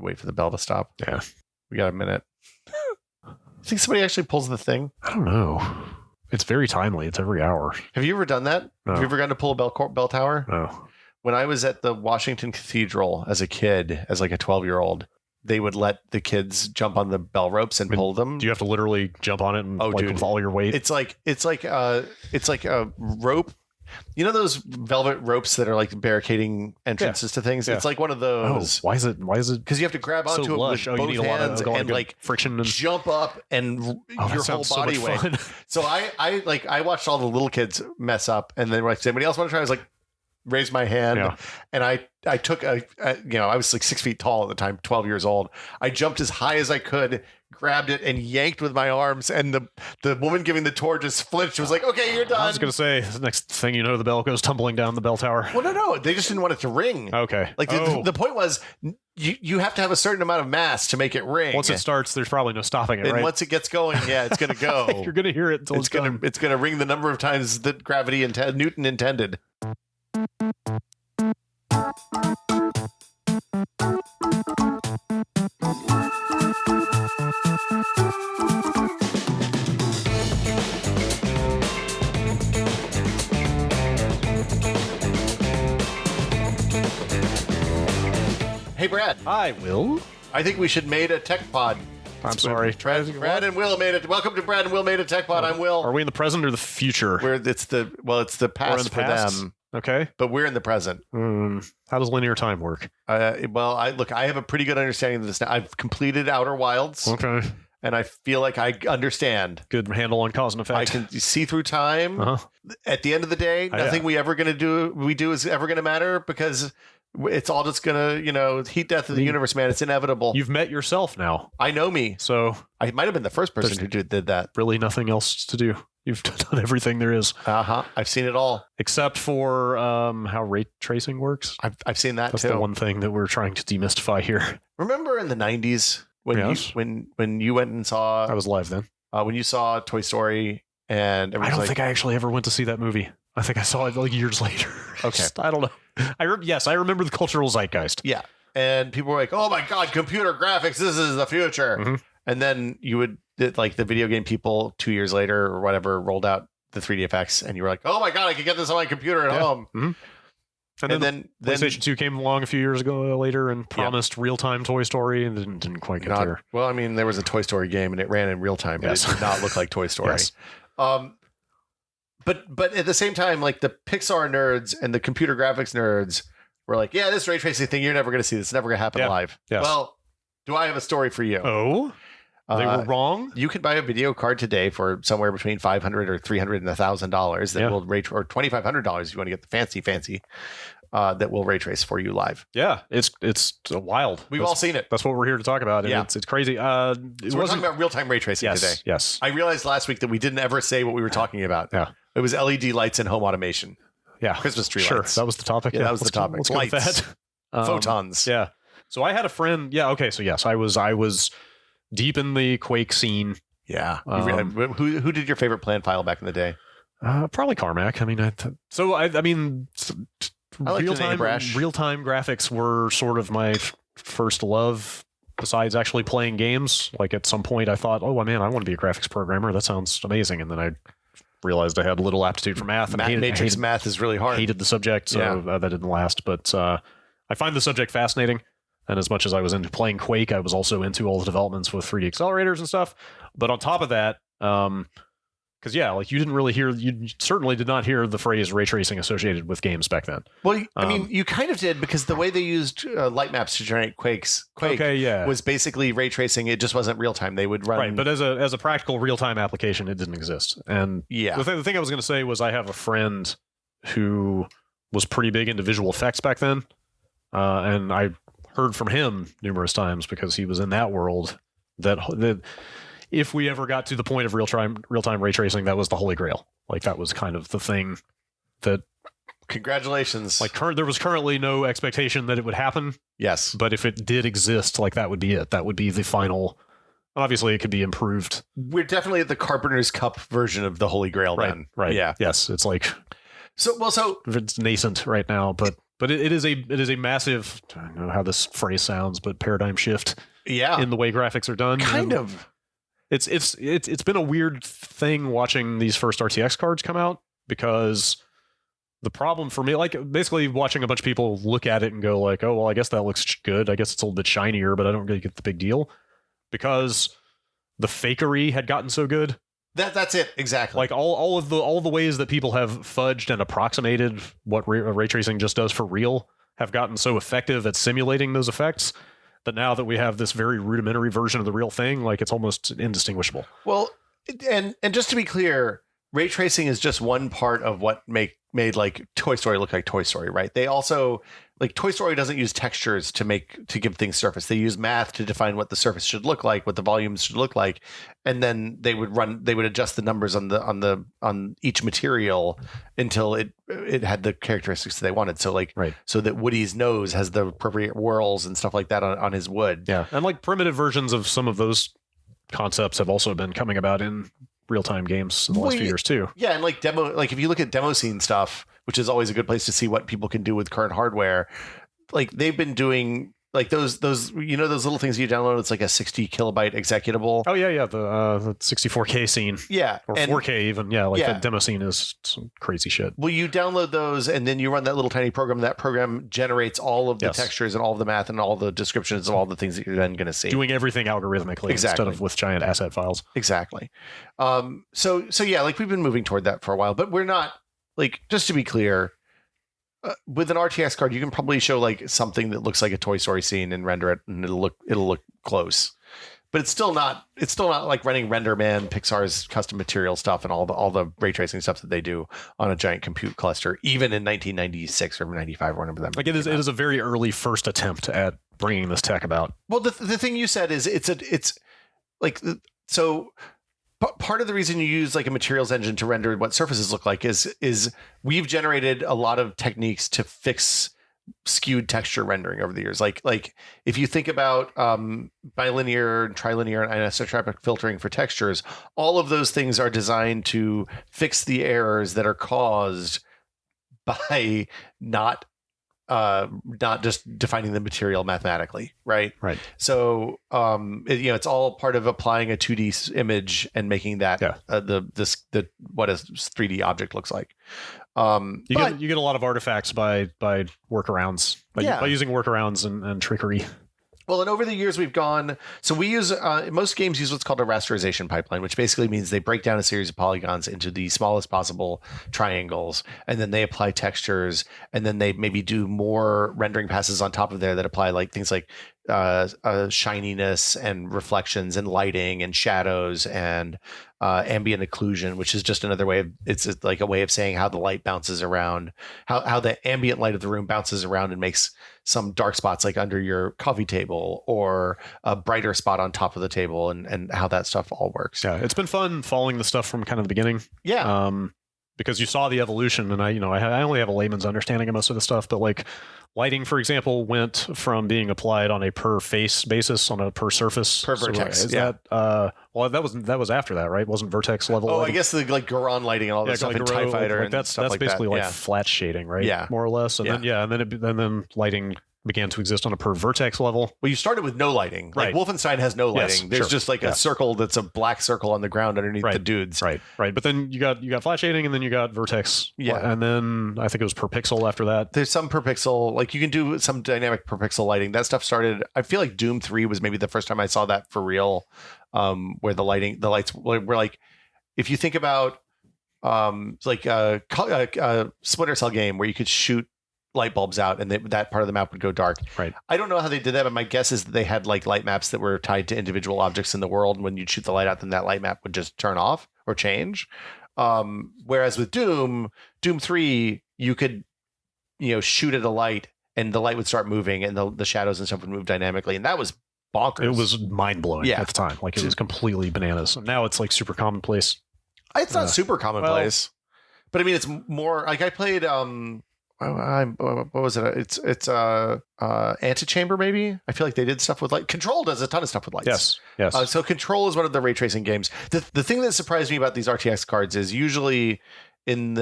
wait for the bell to stop. Yeah. We got a minute. Think somebody actually pulls the thing? I don't know. It's very timely. It's every hour. Have you ever done that? No. Have you ever gone to pull a bell tower? No. When I was at the Washington Cathedral as a kid, as like a 12-year-old, they would let the kids jump on the bell ropes and pull them. Do you have to literally jump on it and with all your weight? It's like a rope. You know those velvet ropes that are like barricading entrances to things? Yeah. It's like one of those. Why is it? Because you have to grab onto it with both hands and like friction and jump up and your whole body weight. So I watched all the little kids mess up, and then when somebody else want to try, I was like, raise my hand, and I took I was like 6 feet tall at the time, 12 years old. I jumped as high as I could, grabbed it, and yanked with my arms. And the woman giving the tour just flinched. She was like, "Okay, you're done." I was going to say, the next thing you know, the bell goes tumbling down the bell tower. Well, no, they just didn't want it to ring. Okay, like the point was, you have to have a certain amount of mass to make it ring. Once it starts, there's probably no stopping it. And right? once it gets going, it's going to go. You're going to hear it until it's going to ring the number of times that Newton intended. Hey, Brad. Hi, Will. I think we should made a tech pod. I'm sorry. Brad and Will made it. Welcome to Brad and Will made a tech pod. I'm Will. Are we in the present or the future? It's the past for them. Okay. But we're in the present. How does linear time work? I have a pretty good understanding of this now. I've completed Outer Wilds. Okay. And I feel like I understand. Good handle on cause and effect. I can see through time. Uh-huh. At the end of the day, nothing we do is ever going to matter because it's all just going to, heat death of the universe, man. It's inevitable. You've met yourself now. I know me. So I might have been the first person who did that. Really nothing else to do. You've done everything there is. I've seen it all. Except for how ray tracing works. I've seen that That's too. That's the one thing that we're trying to demystify here. Remember in the 90s when you went and saw... I was live then. When you saw Toy Story and... I don't think I actually ever went to see that movie. I think I saw it like years later. Okay. I don't know. I remember the cultural zeitgeist. Yeah. And people were like, oh my God, computer graphics, this is the future. Mm-hmm. And then the video game people 2 years later or whatever rolled out the 3D effects and you were like, oh my God, I can get this on my computer at home. Mm-hmm. And then PlayStation 2 came along a few years ago later and promised real-time Toy Story and didn't quite get there. Well, I mean, there was a Toy Story game and it ran in real time, but it did not look like Toy Story. Yes. But at the same time, like the Pixar nerds and the computer graphics nerds were like, yeah, this ray tracing thing, you're never going to see this. It's never going to happen live. Yes. Well, do I have a story for you? Oh, they were wrong. You can buy a video card today for somewhere between $500 or $300 and $1,000 that will or $2,500 if you want to get the fancy that will ray trace for you live. Yeah, it's wild. We've all seen it. That's what we're here to talk about. And it's crazy. So we're talking about real time ray tracing today. Yes. I realized last week that we didn't ever say what we were talking about. Yeah. It was LED lights and home automation. Yeah. Christmas tree lights. Sure. That was the topic. Yeah, that was the topic. Let's lights. go with that. Photons. Yeah. So I had a friend. Yeah. Okay. So yes, I was deep in the Quake scene. Yeah. Who did your favorite plan file back in the day? Probably Carmack. I mean, real-time graphics were sort of my first love besides actually playing games. Like at some point I thought, oh man, I want to be a graphics programmer. That sounds amazing. And then I realized I had little aptitude for math. And Matrix math is really hard. Hated the subject, so that didn't last. But I find the subject fascinating. And as much as I was into playing Quake, I was also into all the developments with 3D accelerators and stuff. But on top of that, because you certainly did not hear the phrase ray tracing associated with games back then. Well, I mean, you kind of did because the way they used light maps to generate Quake was basically ray tracing. It just wasn't real time. They would run right, but as a practical real time application, it didn't exist. And the thing I was going to say was I have a friend who was pretty big into visual effects back then, and I heard from him numerous times because he was in that world that if we ever got to the point of real-time ray tracing, that was the holy grail. Like that was kind of the thing that... Congratulations. Like there was currently no expectation that it would happen. Yes. But if it did exist, like that would be it. That would be the final... Obviously, it could be improved. We're definitely at the Carpenter's Cup version of the holy grail then. Right. Yeah. Yes. It's like... So it's nascent right now, but... But it is a massive, I don't know how this phrase sounds, but paradigm shift. Yeah. In the way graphics are done. Kind of. It's been a weird thing watching these first RTX cards come out, because the problem for me, like basically watching a bunch of people look at it and go like, oh, well, I guess that looks good. I guess it's a little bit shinier, but I don't really get the big deal, because the fakery had gotten so good. That's it. Exactly. Like all of the ways that people have fudged and approximated what ray tracing just does for real have gotten so effective at simulating those effects that now that we have this very rudimentary version of the real thing, like it's almost indistinguishable. Well, and just to be clear, ray tracing is just one part of what made like Toy Story look like Toy Story, right? They also, like, Toy Story doesn't use textures to give things surface. They use math to define what the surface should look like, what the volumes should look like, and then they would adjust the numbers on each material until it had the characteristics that they wanted. So like, right. So that Woody's nose has the appropriate whorls and stuff like that on his wood. Yeah, and like primitive versions of some of those concepts have also been coming about in real-time games in the last few years too. Yeah, and like if you look at demo scene stuff, which is always a good place to see what people can do with current hardware, like they've been doing like those those little things you download. It's like a 60 kilobyte executable. Oh yeah, the 64K scene. Yeah, or 4K even. Yeah, like that demo scene is some crazy shit. Well, you download those and then you run that little tiny program. That program generates all of the textures and all of the math and all the descriptions of all the things that you're then going to see. Doing everything algorithmically instead of with giant asset files. Exactly. So yeah, like we've been moving toward that for a while, but we're not, like, just to be clear, with an RTX card, you can probably show like something that looks like a Toy Story scene and render it, and it'll look close. But it's still not like running RenderMan, Pixar's custom material stuff, and all the ray tracing stuff that they do on a giant compute cluster, even in 1996 or 95 or whenever that. Like it is a very early first attempt at bringing this tech about. Well, the thing you said is it's like, so. Part of the reason you use like a materials engine to render what surfaces look like is we've generated a lot of techniques to fix skewed texture rendering over the years. Like if you think about bilinear, trilinear, and anisotropic filtering for textures, all of those things are designed to fix the errors that are caused by not just defining the material mathematically, right? Right. So, it's all part of applying a 2D image and making that the what a 3D object looks like. You get a lot of artifacts by workarounds, by using workarounds and trickery. Well, and over the years we've gone, so we use, most games use what's called a rasterization pipeline, which basically means they break down a series of polygons into the smallest possible triangles, and then they apply textures, and then they maybe do more rendering passes on top of there that apply like things like shininess and reflections and lighting and shadows and ambient occlusion, which is just another way of, it's like a way of saying how the light bounces around, how the ambient light of the room bounces around and makes some dark spots like under your coffee table or a brighter spot on top of the table, and how that stuff all works. Yeah, it's been fun following the stuff from kind of the beginning. Yeah. Because you saw the evolution, and I only have a layman's understanding of most of the stuff, but like lighting, for example, went from being applied on a per face basis, on a per surface, per vertex. So that that was after that, right? Wasn't vertex level? Oh, lighting? I guess the like Garon lighting and all that stuff, like in TIE Fighter, like that's stuff like basically that. like flat shading, right? Yeah, more or less. And then lighting began to exist on a per vertex level. Well, you started with no lighting. Like Wolfenstein has no lighting. There's just like a circle that's a black circle on the ground underneath the dudes. Right. But then you got flat shading, and then you got vertex. Yeah. And then I think it was per pixel after that. There's some per pixel. Like you can do some dynamic per pixel lighting. That stuff started, I feel like Doom 3 was maybe the first time I saw that for real, where the lights were like, if you think about like a Splinter Cell game where you could shoot light bulbs out and that part of the map would go dark. Right. I don't know how they did that, but my guess is that they had like light maps that were tied to individual objects in the world. And when you'd shoot the light out, then that light map would just turn off or change. Whereas with Doom 3, you could, shoot at a light and the light would start moving and the shadows and stuff would move dynamically. And that was bonkers. It was mind blowing at the time. Like it was completely bananas. Now it's like super commonplace. It's not super commonplace, but I mean, it's more like I played, what was it? It's Antechamber, maybe. I feel like they did stuff with light. Control does a ton of stuff with lights. Yes. So Control is one of the ray tracing games. The thing that surprised me about these RTX cards is usually in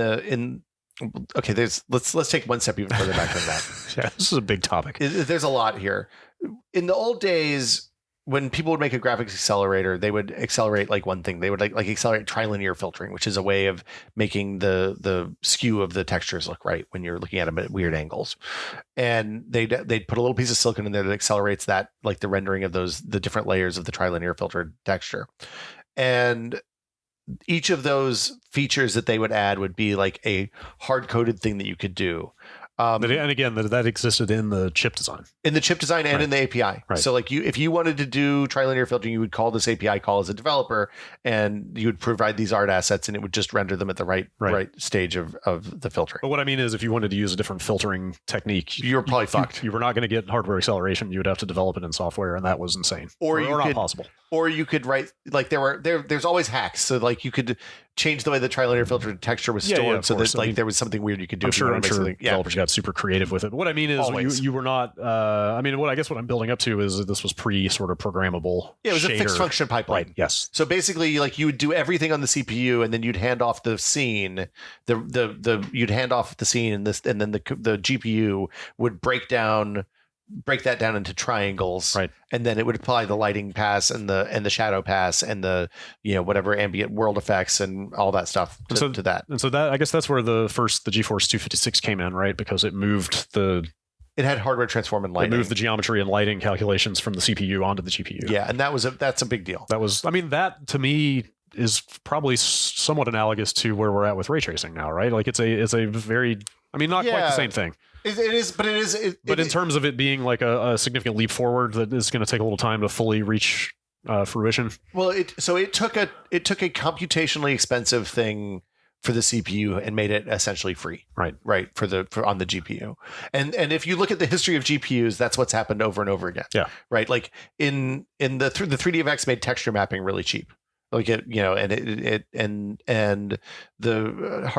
Okay, let's take one step even further back than that. Yeah, this is a big topic. There's a lot here. In the old days, when people would make a graphics accelerator, they would accelerate like one thing. They would like accelerate trilinear filtering, which is a way of making the skew of the textures look right when you're looking at them at weird angles. And they'd put a little piece of silicon in there that accelerates that, like the rendering of the different layers of the trilinear filtered texture. And each of those features that they would add would be like a hard-coded thing that you could do. And again, that existed in the chip design. In the chip design and in the API. Right. So like if you wanted to do trilinear filtering, you would call this API call as a developer, and you would provide these art assets, and it would just render them at the right stage of the filtering. But what I mean is, if you wanted to use a different filtering technique, you're probably fucked. You were not going to get hardware acceleration. You would have to develop it in software, and that was insane. Or not possible. Or you could write, like there's always hacks. So like you could change the way the trilinear filtered texture was stored, so that like there was something weird you could do. I'm sure developers got super creative with it. But what I mean is, you were not. I mean, what I'm building up to is that this was pre sort of programmable. Yeah, it was a fixed function pipeline. Right. Yes. So basically, like you would do everything on the CPU, and then you'd hand off the scene. You'd hand off the scene, and then the GPU would break that down into triangles, right? And then it would apply the lighting pass and the shadow pass and the whatever ambient world effects and all that stuff to that. And so that, I guess that's where the GeForce 256 came in, right? Because it moved it had hardware transform and lighting. It moved the geometry and lighting calculations from the CPU onto the GPU. Yeah, and that's a big deal. That to me is probably somewhat analogous to where we're at with ray tracing now, right? Like it's a very, not quite the same thing. It is, but it is. But in terms of it being like a significant leap forward that is going to take a little time to fully reach fruition. Well, it took a computationally expensive thing for the CPU and made it essentially free. Right. For on the GPU. And if you look at the history of GPUs, that's what's happened over and over again. Yeah. Right. Like in the 3DFX made texture mapping really cheap. Like and the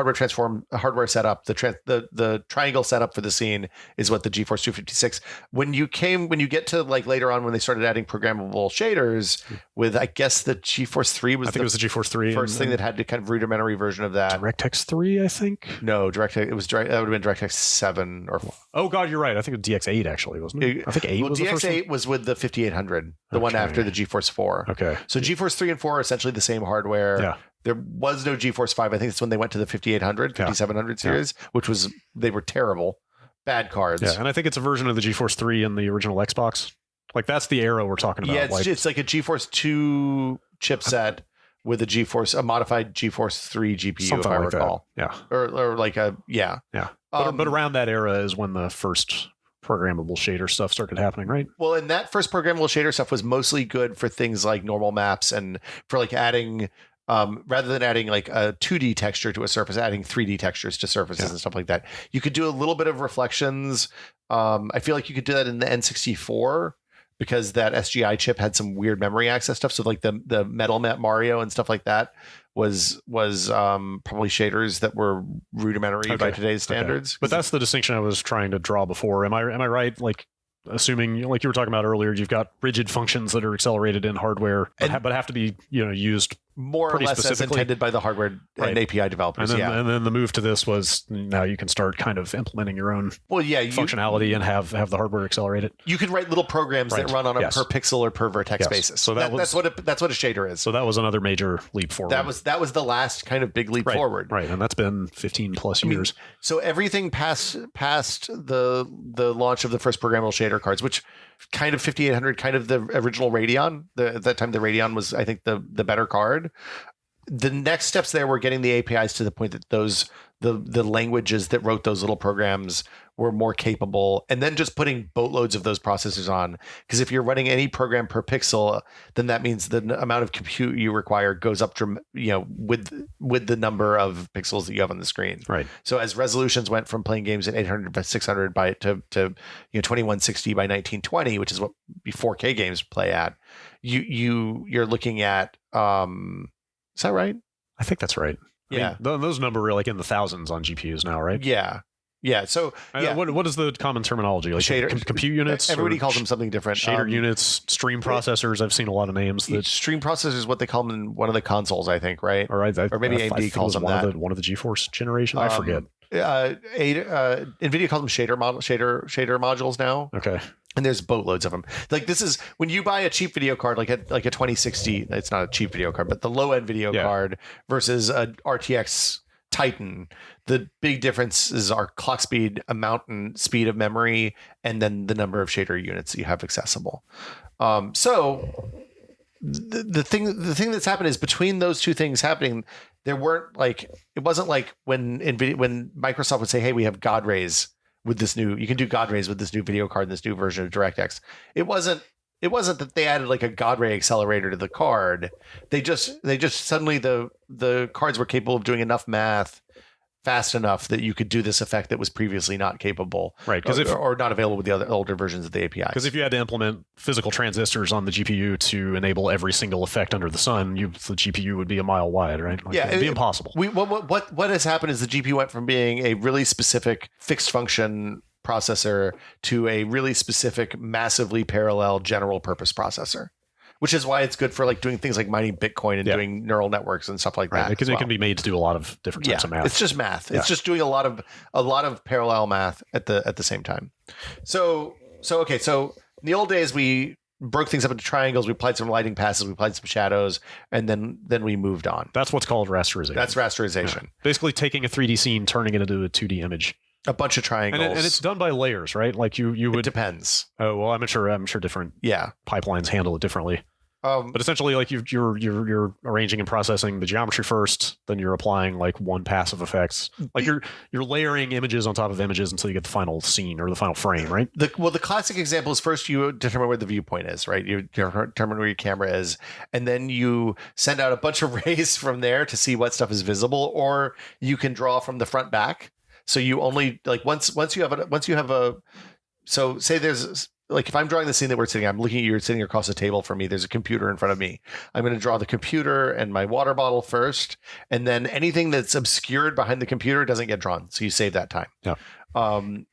hardware setup, the triangle setup for the scene is what the GeForce 256. When you get to like later on when they started adding programmable shaders with, I guess the GeForce 3 was. I think it was the GeForce 3 first thing that had a kind of rudimentary version of that. DirectX 3, I think. No, that would have been DirectX 7 or. Oh God, you're right. I think it was DX8 actually, wasn't it? I think 8 was the first one. DX8 was with the 5800, the one after the GeForce 4. Okay. So GeForce 3 and 4 are essentially the same hardware. Yeah. There was no GeForce 5. I think that's when they went to the 5800, 5700 series, which they were terrible. Bad cards. Yeah, and I think it's a version of the GeForce 3 in the original Xbox. Like that's the era we're talking about. Yeah, it's like a GeForce 2 chipset with a modified GeForce 3 GPU, something if I like recall. That. Yeah. Or like a, yeah. Yeah. But around that era is when the first programmable shader stuff started happening, right? Well, and that first programmable shader stuff was mostly good for things like normal maps and for like adding, rather than adding like a 2D texture to a surface, adding 3D textures to surfaces and stuff like that. You could do a little bit of reflections. I feel like you could do that in the N64 because that SGI chip had some weird memory access stuff. So like the Metal Mario and stuff like that was probably shaders that were rudimentary by today's standards. Okay. But that's the distinction I was trying to draw before. Am I right? Like, assuming, like you were talking about earlier, you've got rigid functions that are accelerated in hardware, but have to be used more or less as intended by the hardware and API developers. And then the move to this was now you can start kind of implementing your own functionality and have the hardware accelerate it. You can write little programs that run on a per pixel or per vertex basis. So that's what a shader is. So that was another major leap forward. That was the last kind of big leap forward. Right, and that's been 15 plus years. So everything past the launch of the first programmable shader cards, which kind of 5800, kind of the original Radeon. At that time, the Radeon was, I think, the better card. The next steps there were getting the APIs to the point that the languages that wrote those little programs were more capable, and then just putting boatloads of those processors on. Because if you're running any program per pixel, then that means the amount of compute you require goes up, with the number of pixels that you have on the screen. Right. So as resolutions went from playing games at 800 by 600 by to 2160 by 1920, which is what 4K games play at, you're looking at. Is that right? I think that's right. Yeah. I mean, those numbers are like in the thousands on GPUs now, right? Yeah. Yeah. So, what is the common terminology? Like shader, compute units? Everybody calls them something different. Shader units, stream processors. I've seen a lot of names. Stream processors is what they call them in one of the consoles, I think, right? Or maybe AMD calls them that. One of the GeForce generations. I forget. NVIDIA calls them shader modules now. Okay. And there's boatloads of them. Like this is when you buy a cheap video card, like a 2060. It's not a cheap video card, but the low end video card versus a RTX Titan. The big differences are clock speed, amount and speed of memory, and then the number of shader units that you have accessible. So the thing that's happened is between those two things happening, there weren't like it wasn't like when Microsoft would say, "Hey, we have God rays." With this new, you can do God rays with this new video card, this new version of DirectX. It wasn't that they added like a God ray accelerator to the card. They just suddenly the cards were capable of doing enough math fast enough that you could do this effect that was previously not capable, right? Or not available with the other older versions of the API. Because if you had to implement physical transistors on the GPU to enable every single effect under the sun, the GPU would be a mile wide, right? It'd be impossible. What has happened is the GPU went from being a really specific fixed function processor to a really specific, massively parallel general purpose processor. Which is why it's good for like doing things like mining Bitcoin and doing neural networks and stuff like that. Because it can be made to do a lot of different types of math. It's just math. It's just doing a lot of parallel math at the same time. So in the old days we broke things up into triangles. We applied some lighting passes. We applied some shadows, and then we moved on. That's what's called rasterization. That's rasterization. Yeah. Basically, taking a 3D scene, turning it into a 2D image. A bunch of triangles, and it's done by layers, right? Like you would. It depends. Oh well, I'm sure different pipelines handle it differently. But essentially, like you're arranging and processing the geometry first, then you're applying like one pass of effects. Like you're layering images on top of images until you get the final scene or the final frame, right? The classic example is first you determine where the viewpoint is, right? You determine where your camera is, and then you send out a bunch of rays from there to see what stuff is visible, or you can draw from the front back. So you only like once you have a so say there's. Like if I'm drawing the scene that we're sitting, I'm looking at you sitting across the table from me. There's a computer in front of me. I'm going to draw the computer and my water bottle first, and then anything that's obscured behind the computer doesn't get drawn. So you save that time. Yeah. And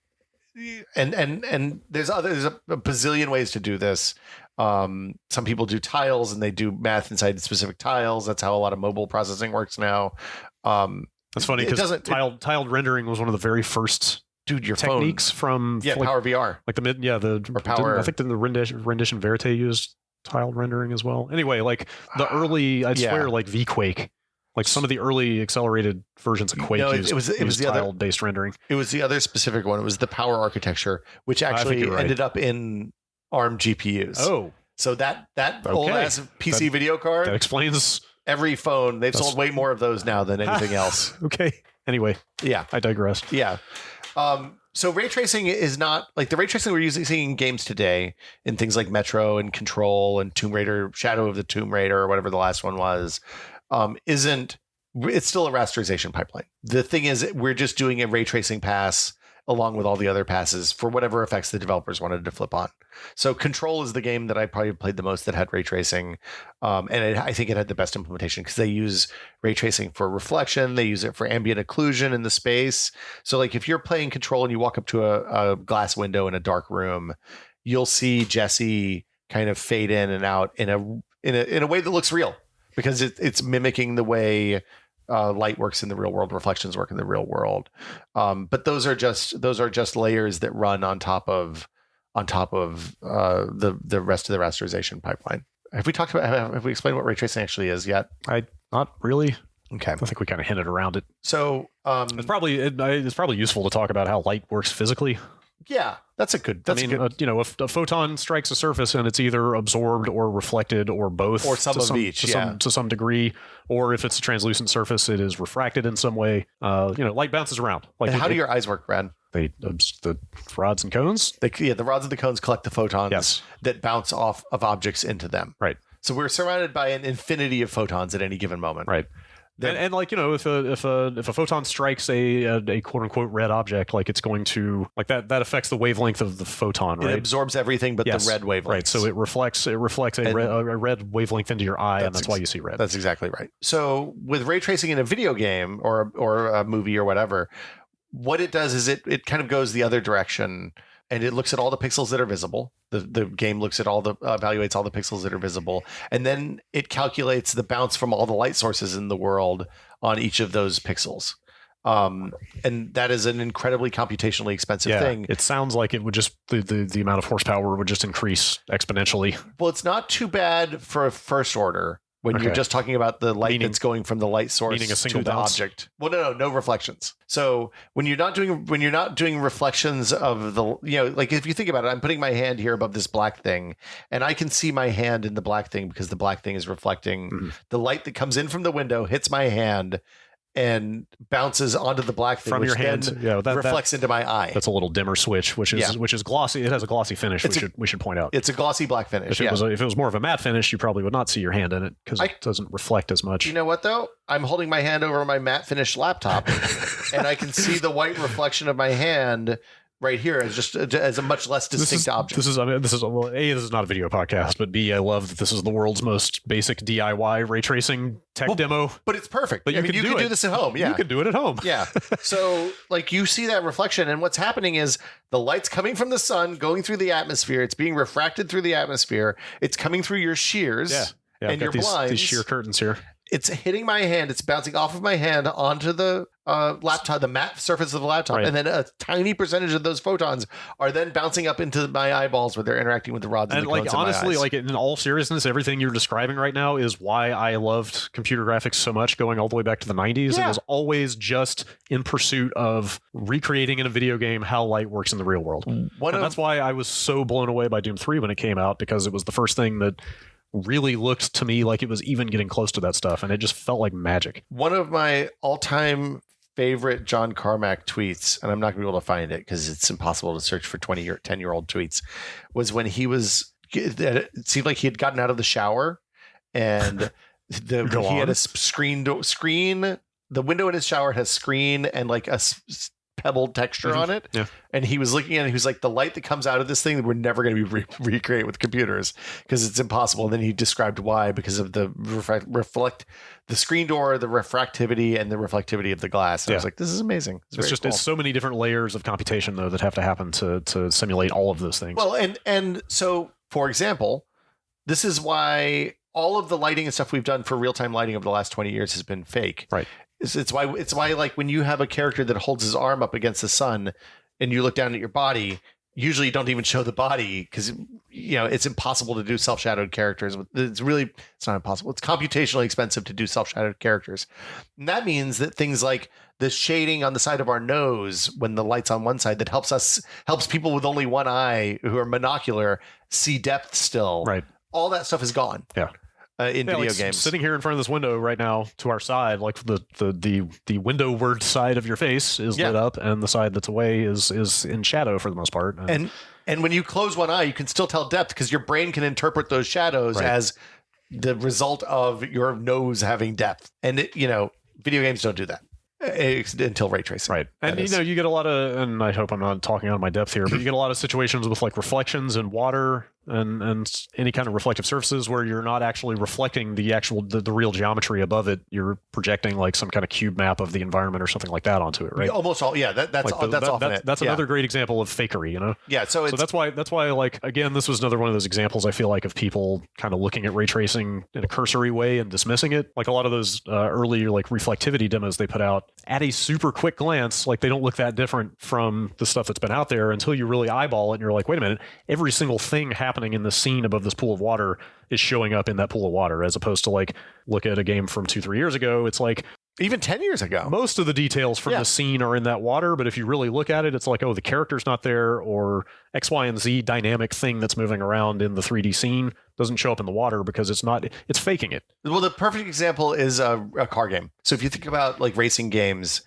there's a bazillion ways to do this. Some people do tiles and they do math inside specific tiles. That's how a lot of mobile processing works now. That's funny because tiled rendering was one of the very first. Dude, your techniques phone. From like, Power VR, like or Power. I think the rendition Verite used tiled rendering as well. Anyway, like the early, I'd swear, like VQuake, like some of the early accelerated versions of Quake used the tiled based rendering. It was the other specific one. It was the Power architecture, which actually ended up in ARM GPUs. Oh, so that old ass PC video card that explains every phone. They've sold way more of those now than anything else. Okay. Anyway, I digress. Yeah. So ray tracing is not like the ray tracing we're seeing in games today in things like Metro and Control and Tomb Raider, Shadow of the Tomb Raider, or whatever the last one was, it's still a rasterization pipeline. The thing is we're just doing a ray tracing pass along with all the other passes for whatever effects the developers wanted to flip on. So Control is the game that I probably played the most that had ray tracing. I think it had the best implementation because they use ray tracing for reflection. They use it for ambient occlusion in the space. So like if you're playing Control and you walk up to a glass window in a dark room, you'll see Jesse kind of fade in and out in a way that looks real because it's mimicking the way light works in the real world, reflections work in the real world. But those are just layers that run on top of the rest of the rasterization pipeline. Have we explained what ray tracing actually is yet? Not really. Okay. I think we kind of hinted around it. So it's probably useful to talk about how light works physically. Yeah, that's a good. If a photon strikes a surface and it's either absorbed or reflected or both, or some of each, to some degree, or if it's a translucent surface, it is refracted in some way. Light bounces around. Like, how do your eyes work, Brad? The rods and cones. The rods and the cones collect the photons that bounce off of objects into them. Right. So we're surrounded by an infinity of photons at any given moment. Right. And if a photon strikes a quote unquote red object, like it's going to like that affects the wavelength of the photon, right? It absorbs everything but the red wavelength. Right. So it reflects a red wavelength into your eye, and that's why you see red. That's exactly right. So with ray tracing in a video game or a movie or whatever, what it does is it kind of goes the other direction. And it looks at all the pixels that are visible. The game looks at evaluates all the pixels that are visible. And then it calculates the bounce from all the light sources in the world on each of those pixels. And that is an incredibly computationally expensive thing. It sounds like it would just the amount of horsepower would just increase exponentially. Well, it's not too bad for a first order when you're just talking about the light that's going from the light source to the object. Well, no reflections. So when you're not doing reflections of the, like if you think about it, I'm putting my hand here above this black thing, and I can see my hand in the black thing because the black thing is reflecting the light that comes in from the window, hits my hand, and bounces onto the black thing from your hand, that reflects into my eye. That's a little dimmer switch, which is glossy. It has a glossy finish. We should point out it's a glossy black finish. If it was more of a matte finish, you probably would not see your hand in it because it doesn't reflect as much. You know what though? I'm holding my hand over my matte finish laptop, and I can see the white reflection of my hand right here as a much less distinct object. This is A, this is not a video podcast, but B, I love that this is the world's most basic DIY ray tracing tech demo. But it's perfect. But you can do this at home. Yeah. You can do it at home. Yeah. So like you see that reflection, and what's happening is the light's coming from the sun, going through the atmosphere. It's being refracted through the atmosphere. It's coming through your shears and your blinds. These sheer curtains here. It's hitting my hand. It's bouncing off of my hand onto the laptop, the matte surface of the laptop. Right. And then a tiny percentage of those photons are then bouncing up into my eyeballs where they're interacting with the rods and the cones honestly, in my eyes. In all seriousness, everything you're describing right now is why I loved computer graphics so much going all the way back to the 90s. It was always just in pursuit of recreating in a video game how light works in the real world. That's why I was so blown away by Doom 3 when it came out, because it was the first thing that really looked to me like it was even getting close to that stuff, and it just felt like magic. One of my all-time favorite John Carmack tweets, and I'm not going to be able to find it because it's impossible to search for 10-year-old tweets, was when it seemed like he had gotten out of the shower, and he had a screen. The window in his shower has screen and like a pebbled texture on it. Yeah. And he was looking at it, he was like, the light that comes out of this thing, we're never going to be recreate with computers because it's impossible. And then he described why, because of the the screen door, the refractivity, and the reflectivity of the glass. And I was like, this is amazing. It's so many different layers of computation though that have to happen to simulate all of those things. Well, and so for example, this is why all of the lighting and stuff we've done for real-time lighting over the last 20 years has been fake. Right. It's why like when you have a character that holds his arm up against the sun and you look down at your body, usually you don't even show the body because it's impossible to do self-shadowed characters. It's not impossible. It's computationally expensive to do self-shadowed characters. And that means that things like the shading on the side of our nose when the light's on one side that helps people with only one eye who are monocular see depth still. Right. All that stuff is gone. Yeah. In video games, sitting here in front of this window right now to our side, like the windowward side of your face is lit up, and the side that's away is in shadow for the most part. And when you close one eye, you can still tell depth because your brain can interpret those shadows as the result of your nose having depth. And video games don't do that until ray tracing. Right. And you get a lot of, and I hope I'm not talking out of my depth here, but you get a lot of situations with like reflections in water and any kind of reflective surfaces where you're not actually reflecting the real geometry above it. You're projecting like some kind of cube map of the environment or something like that onto it, right? Almost all. Yeah. That's often it. That's another great example of fakery, Yeah. So that's why like, again, this was another one of those examples I feel like of people kind of looking at ray tracing in a cursory way and dismissing it. Like a lot of those early like reflectivity demos they put out at a super quick glance, like they don't look that different from the stuff that's been out there until you really eyeball it and you're like, wait a minute, every single thing happening in the scene above this pool of water is showing up in that pool of water, as opposed to like look at a game from 2-3 years ago. It's like even 10 years ago, most of the details from the scene are in that water. But if you really look at it, it's like, oh, the character's not there, or X, Y, and Z dynamic thing that's moving around in the 3D scene doesn't show up in the water because it's faking it. Well, the perfect example is a car game. So if you think about like racing games,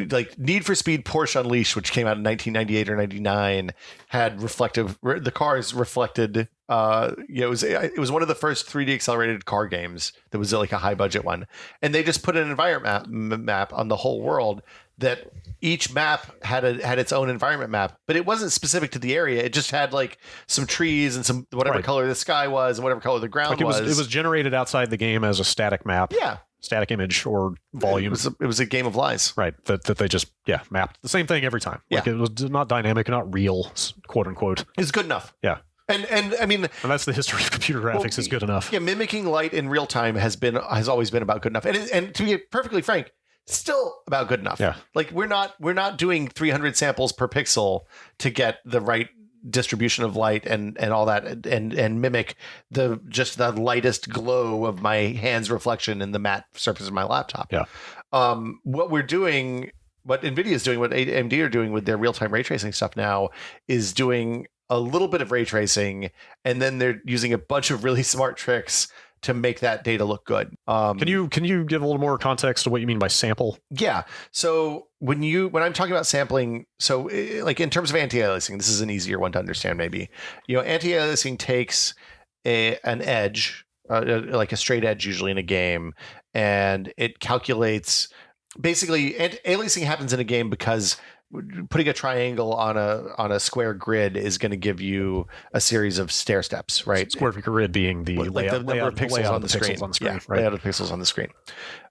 like Need for Speed Porsche Unleashed, which came out in 1998 or 99, had the cars reflected. It was one of the first 3D accelerated car games that was like a high budget one, and they just put an environment map on the whole world. That each map had its own environment map, but it wasn't specific to the area. It just had like some trees and some whatever color the sky was and whatever color the ground was. It was generated outside the game as a static map. Yeah. Static image or volume. It was a game of lies. Right. That they just mapped the same thing every time. Like it was not dynamic, not real, quote unquote. It's good enough. Yeah. And I mean, and that's the history of computer graphics is good enough. Yeah, mimicking light in real time has always been about good enough. And to be perfectly frank, still about good enough. Yeah. Like we're not doing 300 samples per pixel to get the right distribution of light and all that and mimic the lightest glow of my hand's reflection in the matte surface of my laptop. Yeah. What we're doing, what NVIDIA is doing, what AMD are doing with their real-time ray tracing stuff now is doing a little bit of ray tracing, and then they're using a bunch of really smart tricks to make that data look good. Can you give a little more context to what you mean by sample? Yeah. So when I'm talking about sampling, so like in terms of anti-aliasing, this is an easier one to understand maybe. Anti-aliasing takes an edge, like a straight edge usually in a game, and it calculates, basically aliasing happens in a game because putting a triangle on a square grid is going to give you a series of stair steps, right? Square grid being the layout of pixels on the screen. Yeah, right. Layout of pixels on the screen.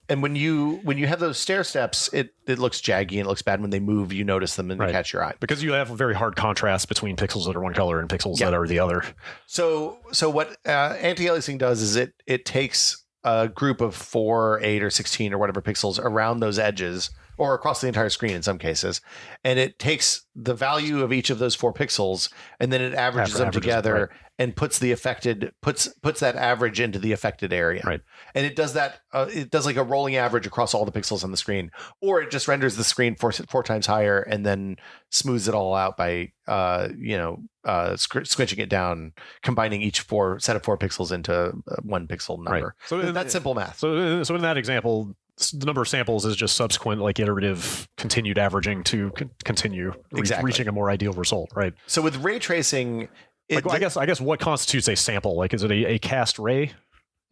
And when you have those stair steps, it looks jaggy and it looks bad. When they move, you notice them and they catch your eye. Because you have a very hard contrast between pixels that are one color and pixels that are the other. So what anti-aliasing does is it takes a group of 4, 8, or 16 or whatever pixels around those edges, or across the entire screen in some cases, and it takes the value of each of those 4 pixels and then it averages them together and puts that average into the affected area. Right. And it does that. It does like a rolling average across all the pixels on the screen, or it just renders the screen 4 times higher and then smooths it all out by squinching it down, combining each set of 4 pixels into 1 pixel number. Right. So that's simple math. So in that example, the number of samples is just subsequent, like iterative, continued averaging to continue reaching a more ideal result, right? So with ray tracing, I guess what constitutes a sample? Like, is it a cast ray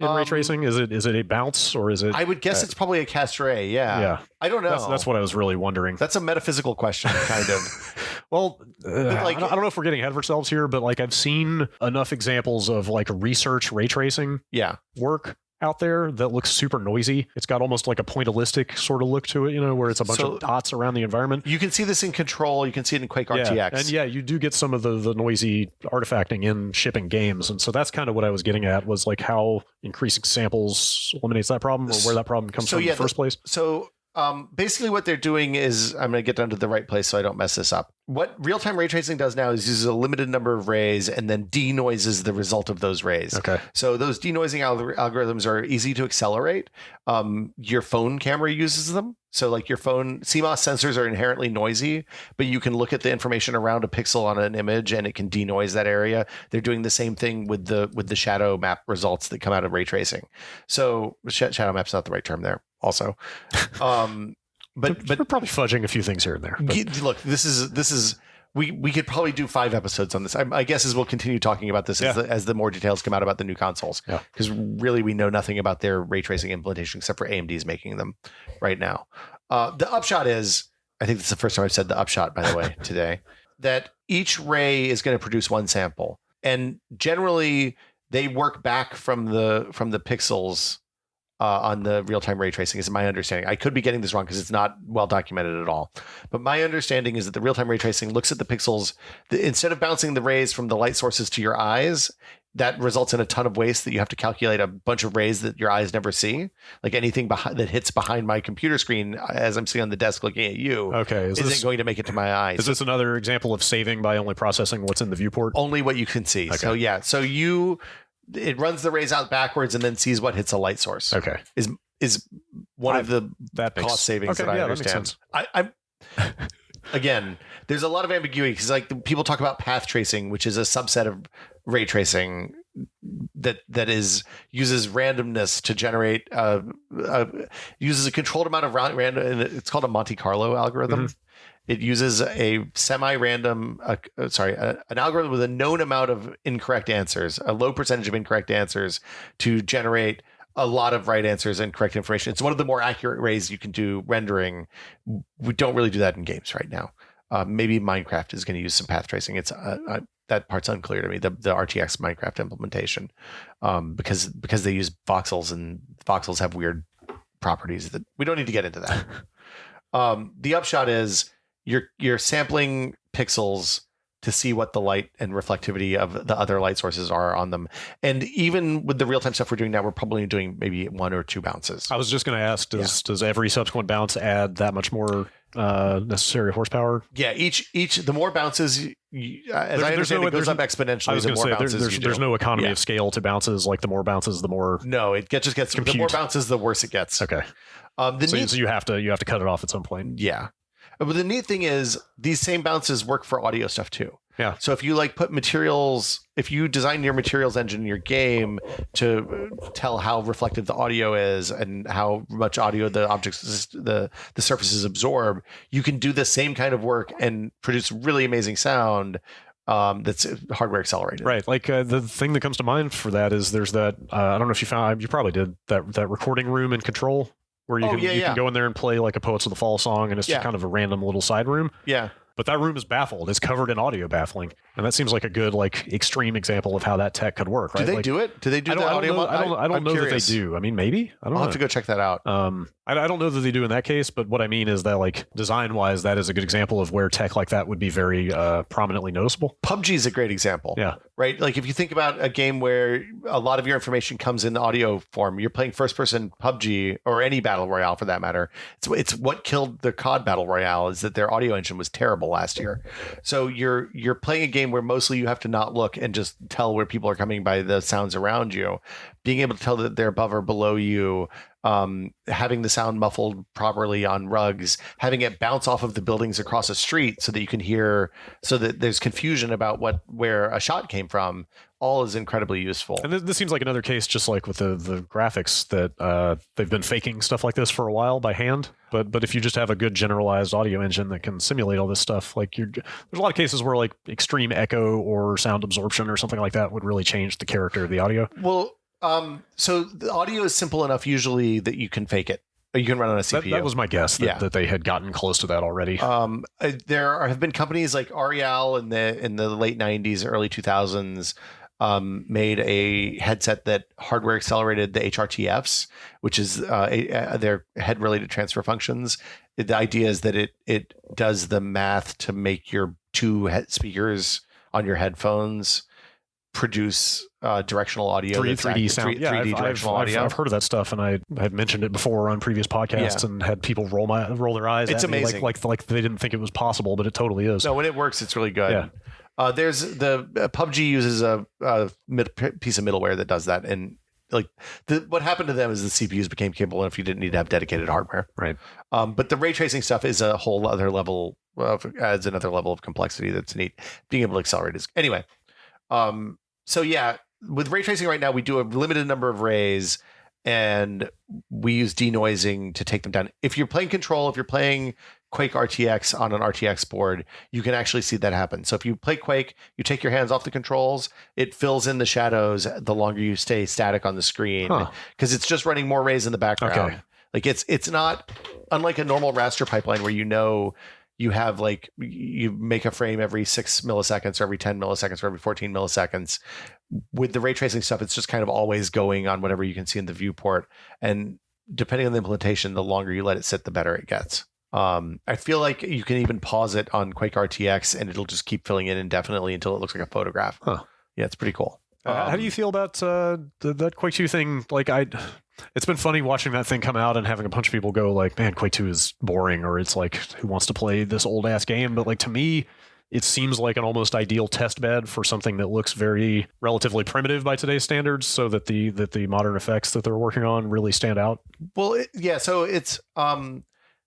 in ray tracing? Is it a bounce, or is it? I would guess it's probably a cast ray. Yeah. Yeah. I don't know. That's what I was really wondering. That's a metaphysical question, kind of. Well, I don't know if we're getting ahead of ourselves here, but like I've seen enough examples of like research ray tracing work out there that looks super noisy. It's got almost like a pointillistic sort of look to it, where it's a bunch of dots around the environment. You can see this in Control. You can see it in Quake RTX. And you do get some of the noisy artifacting in shipping games. And so that's kind of what I was getting at, was like how increasing samples eliminates that problem, or where that problem comes from in the first place. So basically what they're doing is, I'm going to get down to the right place so I don't mess this up. What real-time ray tracing does now is uses a limited number of rays and then denoises the result of those rays. Okay. So those denoising algorithms are easy to accelerate. Your phone camera uses them. So like your phone, CMOS sensors are inherently noisy, but you can look at the information around a pixel on an image and it can denoise that area. They're doing the same thing with the shadow map results that come out of ray tracing. So shadow map's not the right term there also. But we're probably fudging a few things here and there. Look, this is we could probably do 5 episodes on this. I guess as we'll continue talking about this as the more details come out about the new consoles. Yeah. Because really we know nothing about their ray tracing implementation except for AMD's making them right now. The upshot is, I think this is the first time I've said the upshot, by the way, today, that each ray is going to produce 1 sample, and generally they work back from the pixels. On the real-time ray tracing is my understanding. I could be getting this wrong because it's not well documented at all. But my understanding is that the real-time ray tracing looks at the pixels. Instead of bouncing the rays from the light sources to your eyes, that results in a ton of waste that you have to calculate a bunch of rays that your eyes never see. Like anything that hits behind my computer screen as I'm sitting on the desk looking at you isn't going to make it to my eyes. Is this another example of saving by only processing what's in the viewport? Only what you can see. Okay. So it runs the rays out backwards and then sees what hits a light source. Okay. Is one of the cost savings that I understand. I'm again, there's a lot of ambiguity because like people talk about path tracing, which is a subset of ray tracing that uses randomness to generate uses a controlled amount of random, and it's called a Monte Carlo algorithm. Mm-hmm. It uses a semi-random, an algorithm with a known amount of incorrect answers, a low percentage of incorrect answers, to generate a lot of right answers and correct information. It's one of the more accurate ways you can do rendering. We don't really do that in games right now. Maybe Minecraft is going to use some path tracing. It's that part's unclear to me. The RTX Minecraft implementation, because they use voxels, and voxels have weird properties that we don't need to get into that. The upshot is you're sampling pixels to see what the light and reflectivity of the other light sources are on them. And even with the real-time stuff we're doing now, we're probably doing maybe 1 or 2 bounces. I was just going to ask, does every subsequent bounce add that much more necessary horsepower? Yeah, each the more bounces, as I understand, it goes up exponentially. I was going to say there's no economy of scale to bounces. Like the more bounces, the more just gets compute. The more bounces, the worse it gets. Okay. So you have to cut it off at some point. Yeah. But the neat thing is these same bounces work for audio stuff too. Yeah. So if you put materials, if you design your materials engine in your game to tell how reflective the audio is and how much audio the objects, the surfaces absorb, you can do the same kind of work and produce really amazing sound that's hardware accelerated. Right. Like the thing that comes to mind for that is there's that, I don't know if you probably did that recording room in Control where you can go in there and play like a Poets of the Fall song, and it's just kind of a random little side room. Yeah. But that room is baffled. It's covered in audio baffling. And that seems like a good, extreme example of how that tech could work, right? Do they do it? Do they do the audio? I don't know that they do. I mean, maybe. I don't know. I'll have to go check that out. I don't know that they do in that case, but what I mean is that, design-wise, that is a good example of where tech like that would be very prominently noticeable. PUBG is a great example. Yeah. Right? Like, if you think about a game where a lot of your information comes in audio form, you're playing first-person PUBG, or any Battle Royale for that matter. It's what killed the COD Battle Royale is that their audio engine was terrible last year. So you're playing a game where mostly you have to not look and just tell where people are coming by the sounds around you. Being able to tell that they're above or below you, having the sound muffled properly on rugs, having it bounce off of the buildings across a street so that you can hear, so that there's confusion about where a shot came from, all is incredibly useful. And this seems like another case, just like with the graphics, that they've been faking stuff like this for a while by hand. But if you just have a good generalized audio engine that can simulate all this stuff, there's a lot of cases where extreme echo or sound absorption or something like that would really change the character of the audio. Well, so the audio is simple enough usually that you can fake it. You can run on a CPU. That was my guess, that they had gotten close to that already. There have been companies like Arial in the late 90s, early 2000s, made a headset that hardware accelerated the HRTFs, which is their head-related transfer functions. The idea is that it does the math to make your 2 speakers on your headphones produce directional audio, 3D sound. 3D directional audio. I've heard of that stuff, and I have mentioned it before on previous podcasts, and had people roll their eyes. It's at amazing, me, like they didn't think it was possible, but it totally is. No, when it works, it's really good. Yeah. There's the PUBG uses a piece of middleware that does that, and what happened to them is the CPUs became capable enough you didn't need to have dedicated hardware. Right. But the ray tracing stuff is a whole other level adds another level of complexity that's neat. Being able to accelerate is anyway. So yeah, with ray tracing right now, we do a limited number of rays, and we use denoising to take them down. If you're playing Control, if you're playing Quake RTX on an RTX board, you can actually see that happen. So if you play Quake, you take your hands off the controls, it fills in the shadows the longer you stay static on the screen, because it's just running more rays in the background. Okay. It's not unlike a normal raster pipeline where you have you make a frame every 6 milliseconds or every 10 milliseconds or every 14 milliseconds. With the ray tracing stuff, it's just kind of always going on whatever you can see in the viewport. And depending on the implementation, the longer you let it sit, the better it gets. I feel like you can even pause it on Quake RTX and it'll just keep filling in indefinitely until it looks like a photograph. Yeah, it's pretty cool. How do you feel about that Quake 2 thing? It's been funny watching that thing come out and having a bunch of people go man, Quake 2 is boring, or it's who wants to play this old ass game? But to me, it seems like an almost ideal test bed for something that looks very relatively primitive by today's standards, so that the modern effects that they're working on really stand out. Well, so it's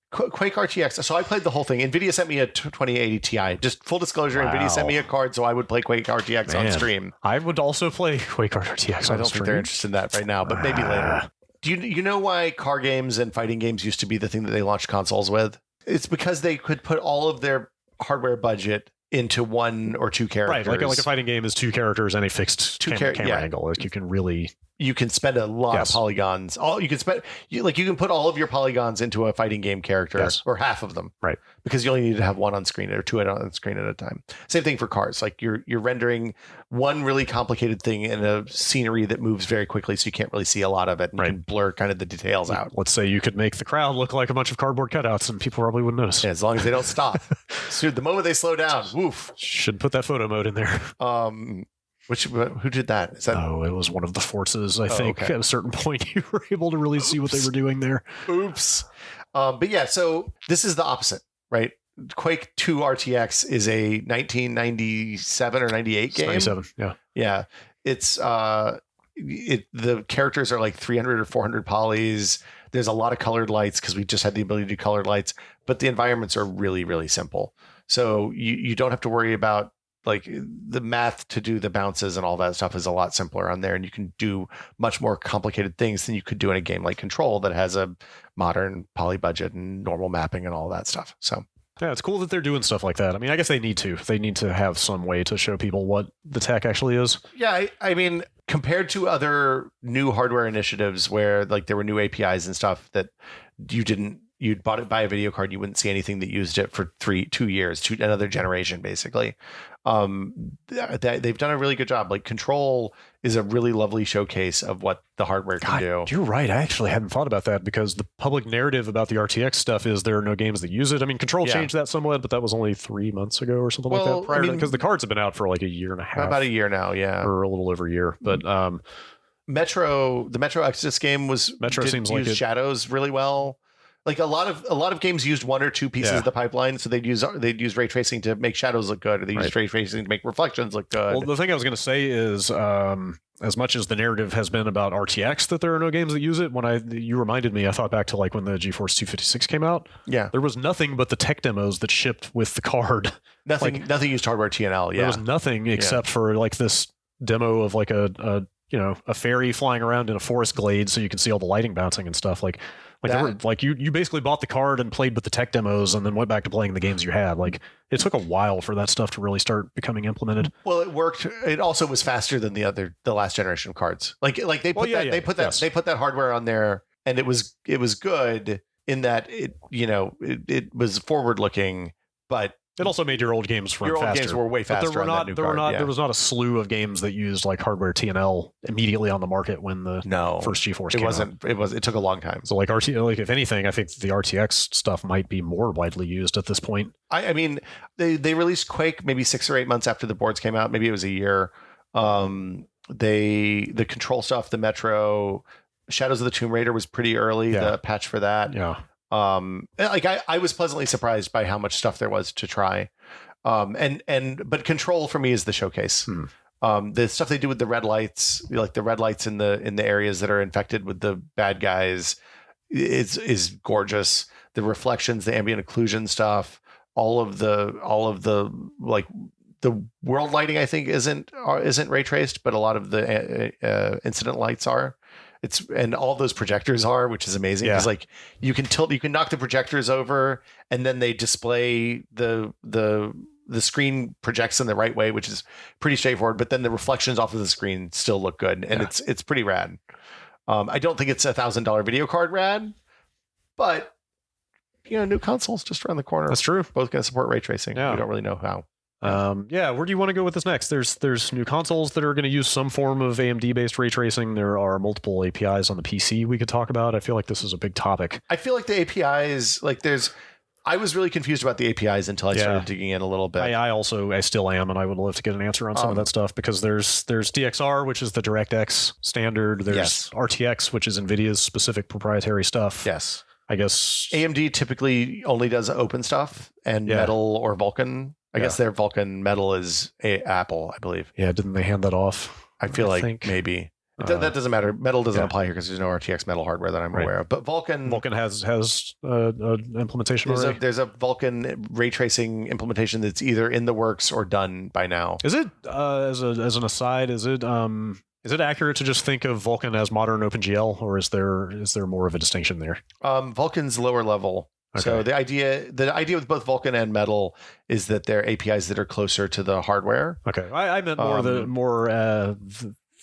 Quake RTX. So I played the whole thing. NVIDIA sent me a 2080 Ti. Just full disclosure, NVIDIA sent me a card so I would play Quake RTX on stream. I would also play Quake RTX I don't think they're interested in that right now, but maybe later. Do you know why car games and fighting games used to be the thing that they launched consoles with? It's because they could put all of their hardware budget into 1 or 2 characters. Right, like a fighting game is 2 characters and a fixed camera angle. You can really you can spend a lot of polygons. You can put all of your polygons into a fighting game character, or half of them, right? Because you only need to have one on screen or two on screen at a time. Same thing for cars. Like you're rendering one really complicated thing in a scenery that moves very quickly, so you can't really see a lot of it, and you can blur kind of the details out. Let's say you could make the crowd look like a bunch of cardboard cutouts, and people probably wouldn't notice. Yeah, as long as they don't stop. So the moment they slow down, woof. Should put that photo mode in there. Who did that? Is that? Oh, it was one of the forces. I think at a certain point you were able to really see what they were doing there. Oops. But yeah, so this is the opposite, right? Quake 2 RTX is a 1997 or 98 game. 97, yeah. Yeah. It's the characters are like 300 or 400 polys. There's a lot of colored lights because we just had the ability to do colored lights, but the environments are really, really simple. So you don't have to worry about like the math to do the bounces and all that stuff is a lot simpler on there. And you can do much more complicated things than you could do in a game like Control that has a modern poly budget and normal mapping and all that stuff. So yeah, it's cool that they're doing stuff like that. I mean, I guess they need to. They need to have some way to show people what the tech actually is. Yeah, I mean, compared to other new hardware initiatives where like there were new APIs and stuff that you'd buy a video card, you wouldn't see anything that used it for 2 years, another generation, basically. They've done a really good job. Like Control is a really lovely showcase of what the hardware can do. You're right. I actually hadn't thought about that because the public narrative about the RTX stuff is there are no games that use it. I mean, Control changed that somewhat, but that was only 3 months ago or something like that. Prior because the cards have been out for like a year and a half. About a year now, yeah. Or a little over a year. But the Metro Exodus game seems like it shadows really well. Like a lot of games used one or two pieces of the pipeline, so they'd use ray tracing to make shadows look good, or they use ray tracing to make reflections look good. Well, the thing I was going to say is, as much as the narrative has been about RTX that there are no games that use it, you reminded me, I thought back to like when the GeForce 256 came out. Yeah, there was nothing but the tech demos that shipped with the card. Nothing used hardware TNL. Yeah, there was nothing except for like this demo of like a fairy flying around in a forest glade, so you can see all the lighting bouncing and stuff like. You basically bought the card and played with the tech demos and then went back to playing the games you had. Like it took a while for that stuff to really start becoming implemented. Well, it worked. It also was faster than the last generation of cards. They put that hardware on there and it was good in that it was forward looking, but it also made your old games run faster. Old games were way faster. There was not a slew of games that used like hardware TNL immediately on the market when the first GeForce came out. It took a long time. So like if anything, I think the RTX stuff might be more widely used at this point. I mean, they released Quake maybe 6 or 8 months after the boards came out. Maybe it was a year. The Control stuff, the Metro, Shadows of the Tomb Raider was pretty early. The patch for that. Yeah. I was pleasantly surprised by how much stuff there was to try. But Control for me is the showcase. The stuff they do with the red lights, like the red lights in the areas that are infected with the bad guys is gorgeous. The reflections, the ambient occlusion stuff, all of the like the world lighting I think isn't ray traced, but a lot of the incident lights are. And all those projectors are, which is amazing because like you can knock the projectors over and then they display the screen projects in the right way, which is pretty straightforward. But then the reflections off of the screen still look good, and it's pretty rad. I don't think it's $1,000 video card rad, but new consoles just around the corner. That's true. Both going to support ray tracing. We don't really know how. Where do you want to go with this next? There's new consoles that are going to use some form of AMD based ray tracing. There are multiple APIs on the PC we could talk about. I feel like this is a big topic. I feel like the APIs, I was really confused about the APIs until I started digging in a little bit. I still am, and I would love to get an answer on some of that stuff because there's DXR, which is the DirectX standard. There's RTX, which is NVIDIA's specific proprietary stuff. Yes. I guess AMD typically only does open stuff and Metal or Vulkan. I guess their Vulkan Metal is Apple, I believe. Yeah, didn't they hand that off? I feel like maybe. That doesn't matter. Metal doesn't apply here because there's no RTX Metal hardware that I'm aware of. But Vulkan has implementation already. There's a Vulkan ray tracing implementation that's either in the works or done by now. Is it as an aside? Is it accurate to just think of Vulkan as modern OpenGL, or is there more of a distinction there? Vulkan's lower level. Okay. So the idea with both Vulkan and Metal is that they're APIs that are closer to the hardware. Okay, I meant more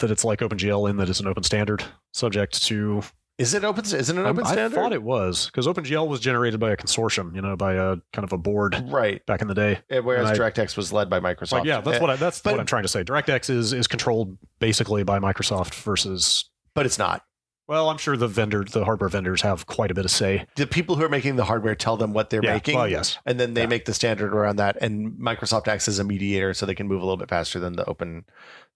that it's like OpenGL in that it's an open standard subject to. Is it open? Is it an open standard? I thought it was, because OpenGL was generated by a consortium, by a kind of a board, right, back in the day. Whereas DirectX was led by Microsoft. Like, yeah, that's what I'm trying to say. DirectX is controlled basically by Microsoft versus. But it's not. Well, I'm sure the hardware vendors have quite a bit of say. The people who are making the hardware tell them what they're making. Well, yes. And then they make the standard around that. And Microsoft acts as a mediator so they can move a little bit faster than the open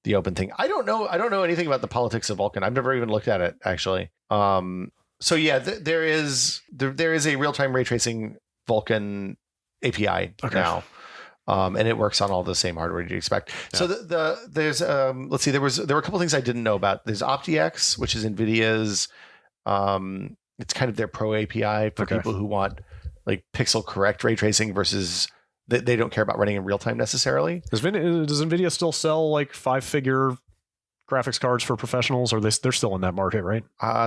thing. I don't know anything about the politics of Vulkan. I've never even looked at it, actually. So yeah, there is a real-time ray tracing Vulkan API now. And it works on all the same hardware you'd expect. Yeah. So there's let's see, there were a couple things I didn't know about. There's OptiX, which is NVIDIA's it's kind of their pro API for people who want like pixel correct ray tracing versus they don't care about running in real time necessarily. Does NVIDIA still sell like 5-figure graphics cards for professionals, or they're still in that market, right?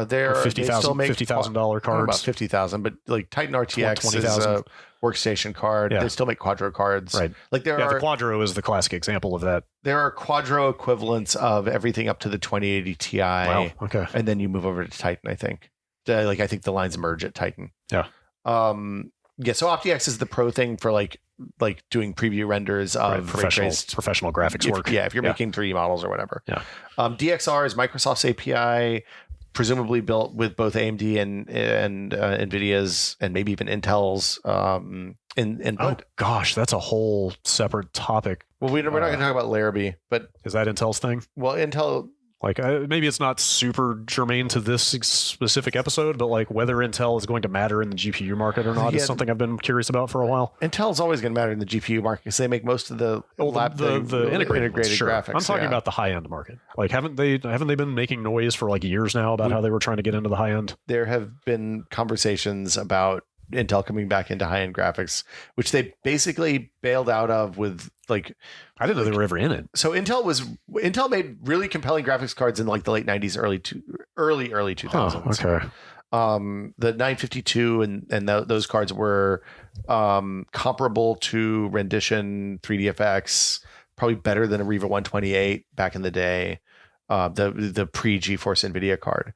They're $50,000 cards, about 50,000, but like Titan RTX is a workstation card. Yeah. They still make Quadro cards, right? Like the Quadro is the classic example of that. There are Quadro equivalents of everything up to the 2080 Ti. Wow. Okay, and then you move over to Titan. I think, I think the lines merge at Titan. Yeah. Yeah. So OptiX is the pro thing for like doing preview renders of professional graphics work. Yeah, if you're making 3D models or whatever. Yeah. DXR is Microsoft's API, presumably built with both AMD and NVIDIA's and maybe even Intel's input. Oh gosh, that's a whole separate topic. Well, we're not going to talk about Larrabee, but is that Intel's thing? Well, Intel. Like maybe it's not super germane to this specific episode, but like whether Intel is going to matter in the GPU market or not is something I've been curious about for a while. Intel's always going to matter in the GPU market because they make most of the integrated sure. graphics. I'm talking about the high end market. Like haven't they been making noise for like years now about how they were trying to get into the high end? There have been conversations about Intel coming back into high end graphics, which they basically bailed out of with like. I didn't know they were ever in it. So Intel made really compelling graphics cards in like the late 90s, early 2000s. Okay. The 952 and those cards were comparable to Rendition 3DFX, probably better than a Riva 128 back in the day, the pre GeForce NVIDIA card.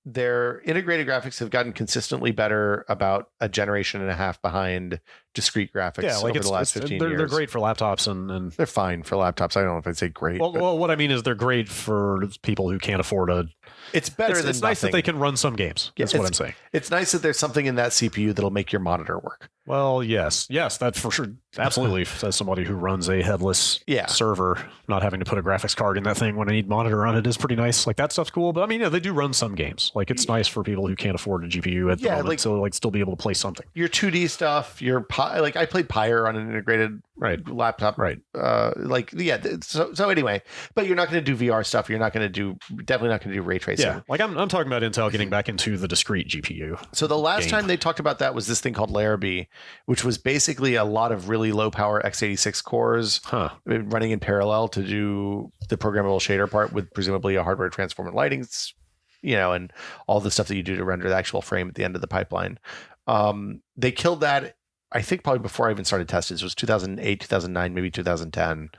Their integrated graphics have gotten consistently better, about a generation and a half behind discrete graphics over the last 15 years. They're great for laptops and they're fine for laptops. I don't know if I'd say great. Well, what I mean is they're great for people who can't afford a. It's better than it's nice that they can run some games. That's what I'm saying. It's nice that there's something in that CPU that'll make your monitor work. Well, yes, that's for sure. Absolutely. As somebody who runs a headless server, not having to put a graphics card in that thing when I need monitor on it is pretty nice. Like that stuff's cool. But I mean, they do run some games. Like it's nice for people who can't afford a GPU at the moment, so like still be able to play something. Your 2D stuff, like I played Pyre on an integrated laptop. Right. So anyway, but you're not going to do VR stuff. You're definitely not going to do ray tracing. Yeah. Like I'm talking about Intel getting back into the discrete GPU. So the last time they talked about that was this thing called Larrabee, which was basically a lot of really low power x86 cores running in parallel to do the programmable shader part with presumably a hardware transform and lighting, and all the stuff that you do to render the actual frame at the end of the pipeline. They killed that, I think, probably before I even started testing. This was 2008, 2009, maybe 2010.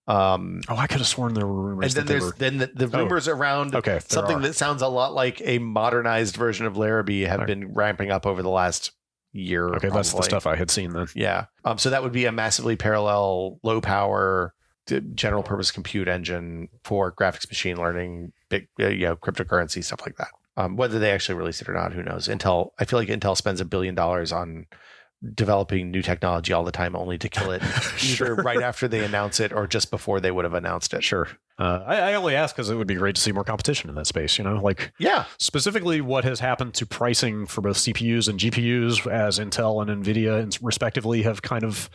I could have sworn there were rumors. And then the rumors around something that sounds a lot like a modernized version of Larrabee have been ramping up over the last year. Okay, that's the stuff I had seen then. Yeah. So that would be a massively parallel, low power, general purpose compute engine for graphics, machine learning, big, cryptocurrency, stuff like that. Whether they actually release it or not, who knows? I feel like Intel spends $1 billion on developing new technology all the time, only to kill it either right after they announce it or just before they would have announced it. Sure. I only ask because it would be great to see more competition in that space, specifically what has happened to pricing for both CPUs and GPUs as Intel and NVIDIA respectively have kind of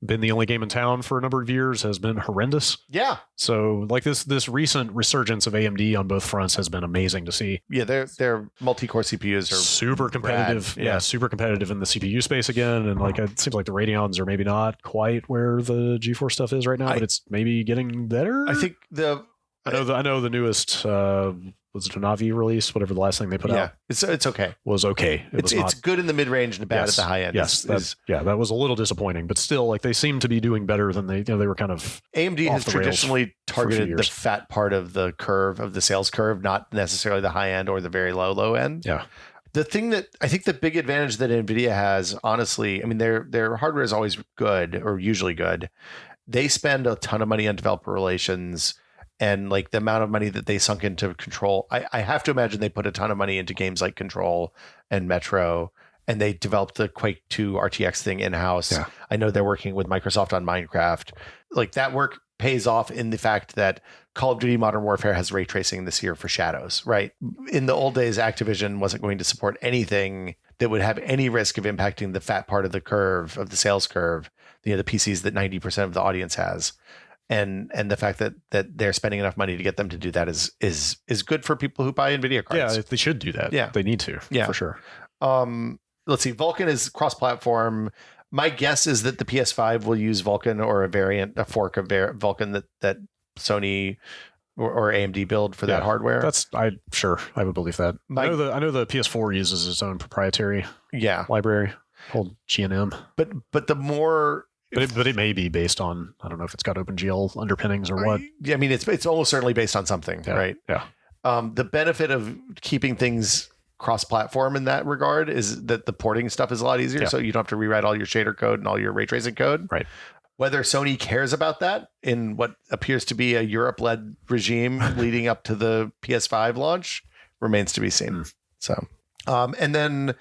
been the only game in town for a number of years has been horrendous. Yeah. So like this recent resurgence of AMD on both fronts has been amazing to see. Yeah, their multi-core CPUs are super competitive. Yeah, super competitive in the CPU space again. And like it seems like the Radeons are maybe not quite where the GeForce stuff is right now, but it's maybe getting better. I think I know the newest was it a Navi release, whatever the last thing they put out. It's okay. Was okay. It's good in the mid range and bad at the high end. Yes, that was a little disappointing, but still, like they seem to be doing better than they were kind of. AMD has traditionally targeted the fat part of the curve of the sales curve, not necessarily the high end or the very low end. Yeah. The thing that I think the big advantage that NVIDIA has, honestly, I mean, their hardware is always good or usually good. They spend a ton of money on developer relations. And like the amount of money that they sunk into Control, I have to imagine they put a ton of money into games like Control and Metro, and they developed the Quake 2 RTX thing in-house. Yeah. I know they're working with Microsoft on Minecraft. Like that work pays off in the fact that Call of Duty Modern Warfare has ray tracing this year for Shadows, right? In the old days, Activision wasn't going to support anything that would have any risk of impacting the fat part of the curve, of the sales curve, the PCs that 90% of the audience has. And the fact that they're spending enough money to get them to do that is good for people who buy NVIDIA cards. Yeah, they should do that. Yeah, they need to. Yeah, for sure. Let's see. Vulkan is cross-platform. My guess is that the PS5 will use Vulkan or a fork of Vulkan that Sony or AMD build for that hardware. I would believe that. I know the PS4 uses its own proprietary library called GNM. But the more. But it may be based on, I don't know if it's got OpenGL underpinnings or what. I mean, it's almost certainly based on something, right? Yeah. The benefit of keeping things cross-platform in that regard is that the porting stuff is a lot easier. Yeah. So you don't have to rewrite all your shader code and all your ray tracing code. Right. Whether Sony cares about that in what appears to be a Europe-led regime leading up to the PS5 launch remains to be seen. So, and then...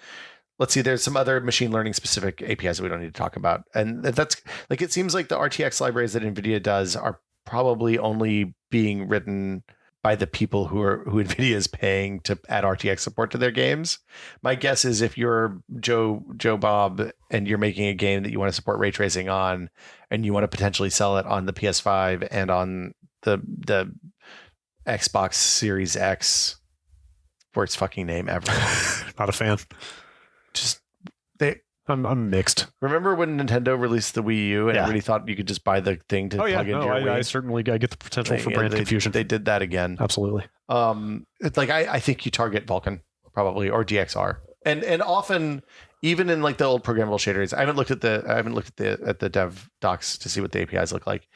Let's see, there's some other machine learning specific APIs that we don't need to talk about. And that's like, it seems like the RTX libraries that NVIDIA does are probably only being written by the people who NVIDIA is paying to add RTX support to their games. My guess is if you're Joe Bob and you're making a game that you want to support ray tracing on, and you want to potentially sell it on the PS5 and on the Xbox Series X, worst fucking name ever. Not a fan. I'm mixed. Remember when Nintendo released the Wii U and everybody thought you could just buy the thing to plug into your Wii? I certainly get the potential for brand confusion. They did that again. Absolutely. It's like I think you target Vulkan probably or DXR, and often even in like the old programmable shaders. I haven't looked at the dev docs to see what the APIs look like.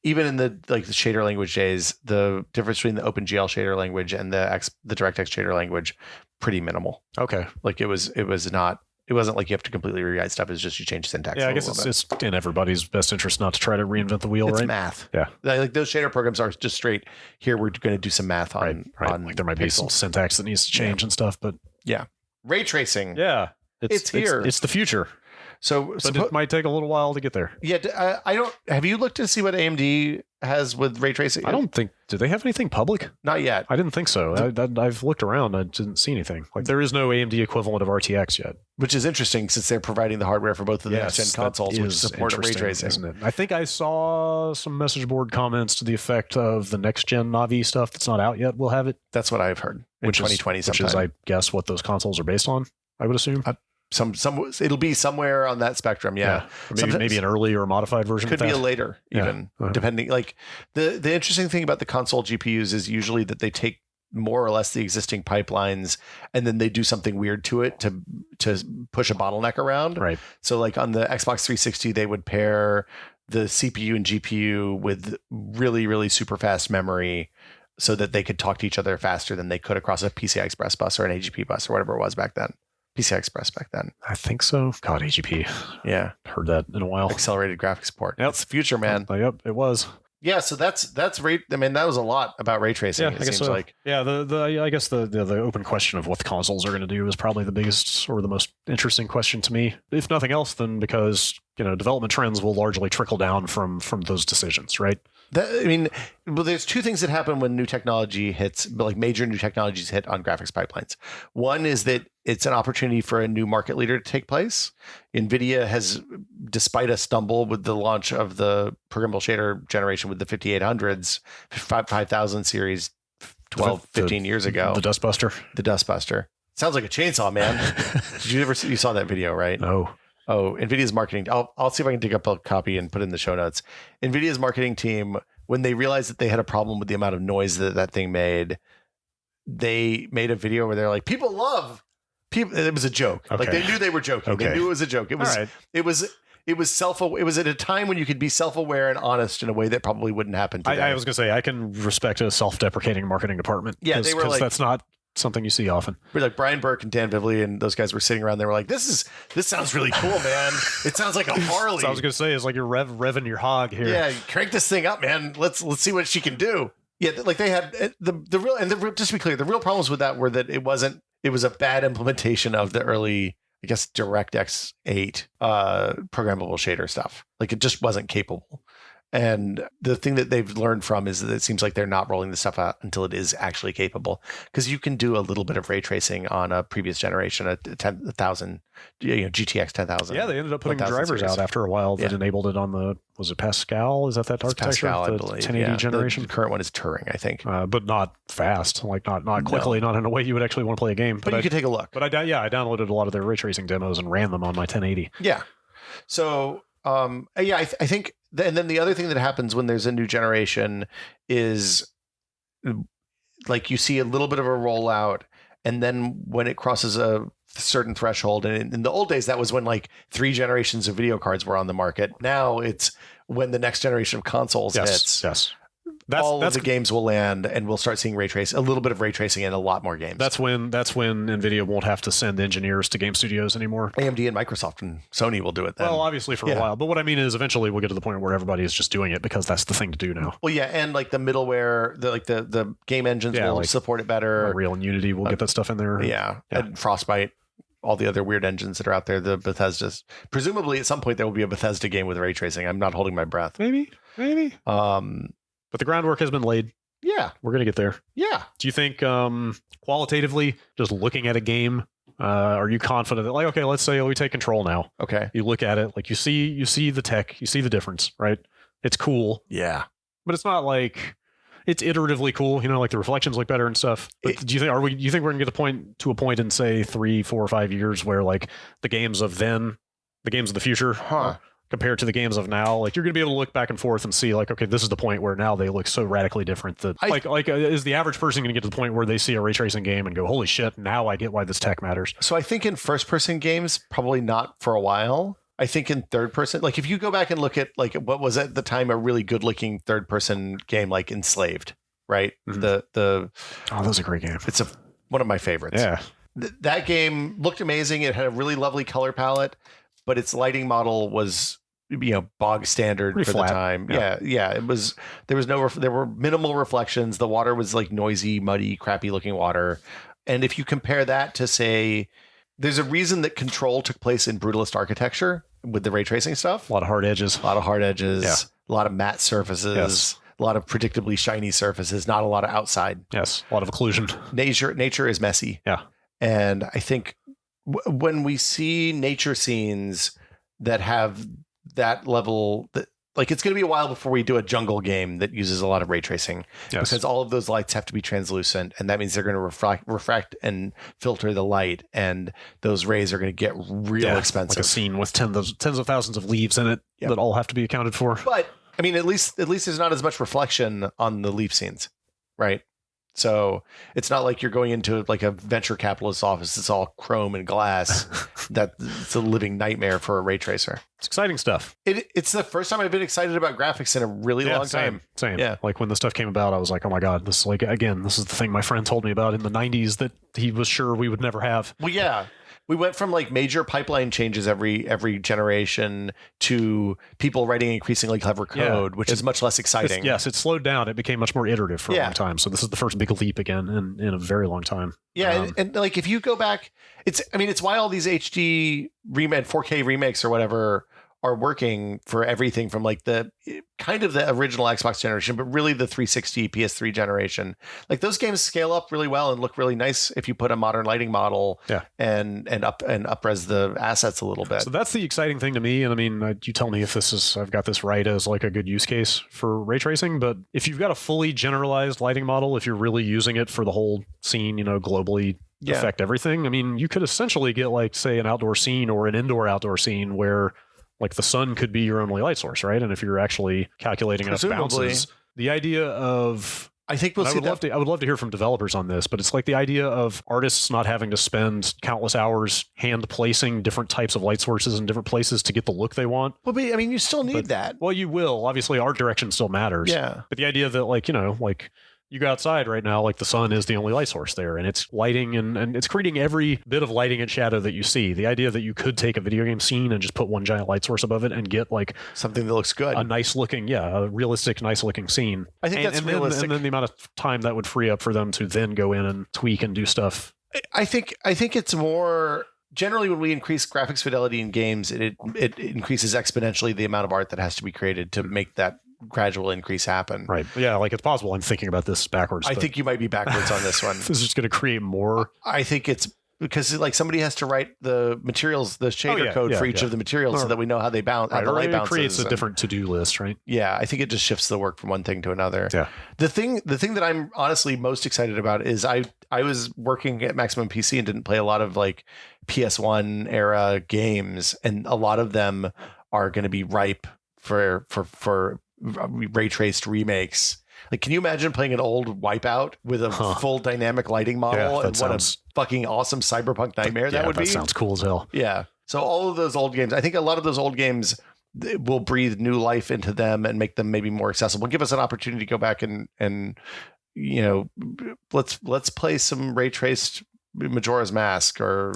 Even in the shader language days, the difference between the OpenGL shader language and the DirectX shader language pretty minimal. Okay, like it wasn't like you have to completely rewrite stuff. It's just you change syntax. Yeah, I guess it's in everybody's best interest not to try to reinvent the wheel. It's right? Math. Yeah, like those shader programs are just straight. Here we're going to do some math on. Right. Like there might be some syntax that needs to change and stuff, but ray tracing. Yeah, it's here. It's the future. But it might take a little while to get there. Yeah, I don't. Have you looked to see what AMD has with ray tracing? I don't think. Do they have anything public? Not yet. I didn't think so. I've looked around. I didn't see anything. Like there is no AMD equivalent of RTX yet, which is interesting since they're providing the hardware for both of the next-gen consoles, which support ray tracing, isn't it? I think I saw some message board comments to the effect of the next-gen Navi stuff that's not out yet will have it. That's what I've heard. In 2020, which is, I guess, what those consoles are based on. I would assume. Some it'll be somewhere on that spectrum, maybe an early or modified version. Could be a later, even depending. Like the interesting thing about the console GPUs is usually that they take more or less the existing pipelines and then they do something weird to it to push a bottleneck around. Right. So like on the Xbox 360, they would pair the CPU and GPU with really, really super fast memory so that they could talk to each other faster than they could across a PCI Express bus or an AGP bus or whatever it was back then. PCI Express back then. I think so. God, AGP. Yeah. Heard that in a while. Accelerated graphics port. Yep. It's the future, man. Yep, it was. Yeah, so that's ray. I mean, that was a lot about ray tracing. Yeah, I guess so. Like. Yeah, I guess the open question of what the consoles are going to do is probably the biggest or the most interesting question to me. If nothing else, then because development trends will largely trickle down from those decisions, right? There's two things that happen when new technology hits, like major new technologies hit on graphics pipelines. One is that it's an opportunity for a new market leader to take place. NVIDIA has, despite a stumble with the launch of the programmable shader generation with the 5800s, 5000 series 15 years ago. The Dustbuster. The Dustbuster. Sounds like a chainsaw, man. You saw that video, right? No. Oh, NVIDIA's marketing. I'll see if I can dig up a copy and put it in the show notes. NVIDIA's marketing team when they realized that they had a problem with the amount of noise that thing made, they made a video where they're like, people love people. It was a joke. Okay. Like they knew they were joking. Okay. They knew it was a joke. It was, right. it was at a time when you could be self-aware and honest in a way that probably wouldn't happen today. I was going to say, I can respect a self-deprecating marketing department. Yeah, they were like, that's not something you see often. Like Brian Burke and Dan Vivley and those guys were sitting around. They were like, this sounds really cool, man. It sounds like a Harley. So I was going to say, it's like you're revving your hog here. Yeah, crank this thing up, man. Let's see what she can do. Yeah, like they had just to be clear, the real problems with that were that it was a bad implementation of the early, I guess, DirectX 8 programmable shader stuff. Like it just wasn't capable. And the thing that they've learned from is that it seems like they're not rolling the stuff out until it is actually capable. Because you can do a little bit of ray tracing on a previous generation, a 10,000, GTX 10,000. Yeah, they ended up putting drivers series out after a while that enabled it on the, was it Pascal? Is that architecture? Pascal, the I believe. 1080 generation? The current one is Turing, I think. But not fast, like not quickly, not in a way you would actually want to play a game. But you could take a look. But I downloaded a lot of their ray tracing demos and ran them on my 1080. Yeah. So, I think... And then the other thing that happens when there's a new generation is like you see a little bit of a rollout, and then when it crosses a certain threshold, and in the old days that was when like 3 generations of video cards were on the market. Now it's when the next generation of consoles hits. Yes. All of the games will land, and we'll start seeing a little bit of ray tracing in a lot more games. That's when NVIDIA won't have to send engineers to game studios anymore. AMD and Microsoft and Sony will do it then. Well, obviously for a while. But what I mean is eventually we'll get to the point where everybody is just doing it because that's the thing to do now. Well, yeah, and like the middleware, the game engines will support it better. Unreal and Unity will get that stuff in there. Yeah, and Frostbite. All the other weird engines that are out there, the Bethesda's. Presumably at some point there will be a Bethesda game with ray tracing. I'm not holding my breath. Maybe. But the groundwork has been laid. Yeah. We're going to get there. Yeah. Do you think qualitatively, just looking at a game, are you confident that, like, okay, let's say we take Control now. Okay. You look at it, like you see the tech, you see the difference, right? It's cool. Yeah. But it's not like it's iteratively cool, like the reflections look better and stuff. But do you think we're going to get to a point in say 3, 4, or 5 years where like the games of the future compared to the games of now, like you're going to be able to look back and forth and see like, okay, this is the point where now they look so radically different that is the average person going to get to the point where they see a ray tracing game and go, holy shit, now I get why this tech matters? So I think in first person games, probably not for a while. I think in third person, like if you go back and look at like what was at the time a really good looking third person game, like Enslaved, right? Mm-hmm. That's a great game. It's one of my favorites. Yeah. That game looked amazing. It had a really lovely color palette, but its lighting model was bog standard pretty for flat. The time. Yeah. It was, there were minimal reflections. The water was like noisy, muddy, crappy looking water. And if you compare that to say, there's a reason that Control took place in brutalist architecture with the ray tracing stuff. A lot of hard edges. A lot of matte surfaces, a lot of predictably shiny surfaces, not a lot of outside. Yes. A lot of occlusion. Nature is messy. Yeah. And I think when we see nature scenes that have that level, like it's going to be a while before we do a jungle game that uses a lot of ray tracing, because all of those lights have to be translucent, and that means they're going to refract and filter the light, and those rays are going to get real expensive. Like a scene with tens of thousands of leaves in it that all have to be accounted for. But I mean, at least there's not as much reflection on the leaf scenes, right? So it's not like you're going into like a venture capitalist office. It's all chrome and glass. It's a living nightmare for a ray tracer. It's exciting stuff. It's the first time I've been excited about graphics in a really long time. Same. Yeah. Like when this stuff came about, I was like, oh my God, this is like, again, this is the thing my friend told me about in the 90s that he was sure we would never have. Well, yeah. We went from like major pipeline changes every generation to people writing increasingly clever code, which is much less exciting. It slowed down. It became much more iterative for a long time. So this is the first big leap again in a very long time. Yeah, and like if you go back, it's why all these HD and 4K remakes or whatever are working for everything from like the kind of the original Xbox generation, but really the 360 PS3 generation. Like those games scale up really well and look really nice if you put a modern lighting model and up-res the assets a little bit. So that's the exciting thing to me. And I mean, you tell me if I've got this right as like a good use case for ray tracing, but if you've got a fully generalized lighting model, if you're really using it for the whole scene, globally affect everything. I mean, you could essentially get like, say, an outdoor scene or an indoor-outdoor scene where like the sun could be your only light source, right? And if you're actually calculating enough bounces, The idea of I think we'll see I would love to hear from developers on this, but it's like the idea of artists not having to spend countless hours hand placing different types of light sources in different places to get the look they want. Well, but, I mean, you still need that. Well, you will. Obviously, art direction still matters. Yeah. But the idea that, like, you know, like you go outside right now, like the sun is the only light source there, and it's lighting and it's creating every bit of lighting and shadow that you see. The idea that you could take a video game scene and just put one giant light source above it and get like something that looks good, a nice looking, a realistic, nice looking scene. I think that's realistic. And then the amount of time that would free up for them to then go in and tweak and do stuff. I think it's more generally when we increase graphics fidelity in games, it increases exponentially the amount of art that has to be created to make that gradual increase happen. Right. Yeah, like it's possible I'm thinking about this backwards. I think you might be backwards on this one. This is just going to create more. I think it's because like somebody has to write the materials, the shader code for each of the materials so that we know how they bounce, how the light bounces. It creates a different to-do list, right? Yeah, I think it just shifts the work from one thing to another. Yeah. The thing that I'm honestly most excited about is I was working at Maximum PC and didn't play a lot of like PS1 era games, and a lot of them are going to be ripe for ray traced remakes. Like, can you imagine playing an old Wipeout with a full dynamic lighting model? And what a fucking awesome cyberpunk nightmare that would be. That sounds cool as hell. Yeah. So all of those old games, I think a lot of those old games will breathe new life into them and make them maybe more accessible. Give us an opportunity to go back and you know, let's play some ray traced Majora's Mask or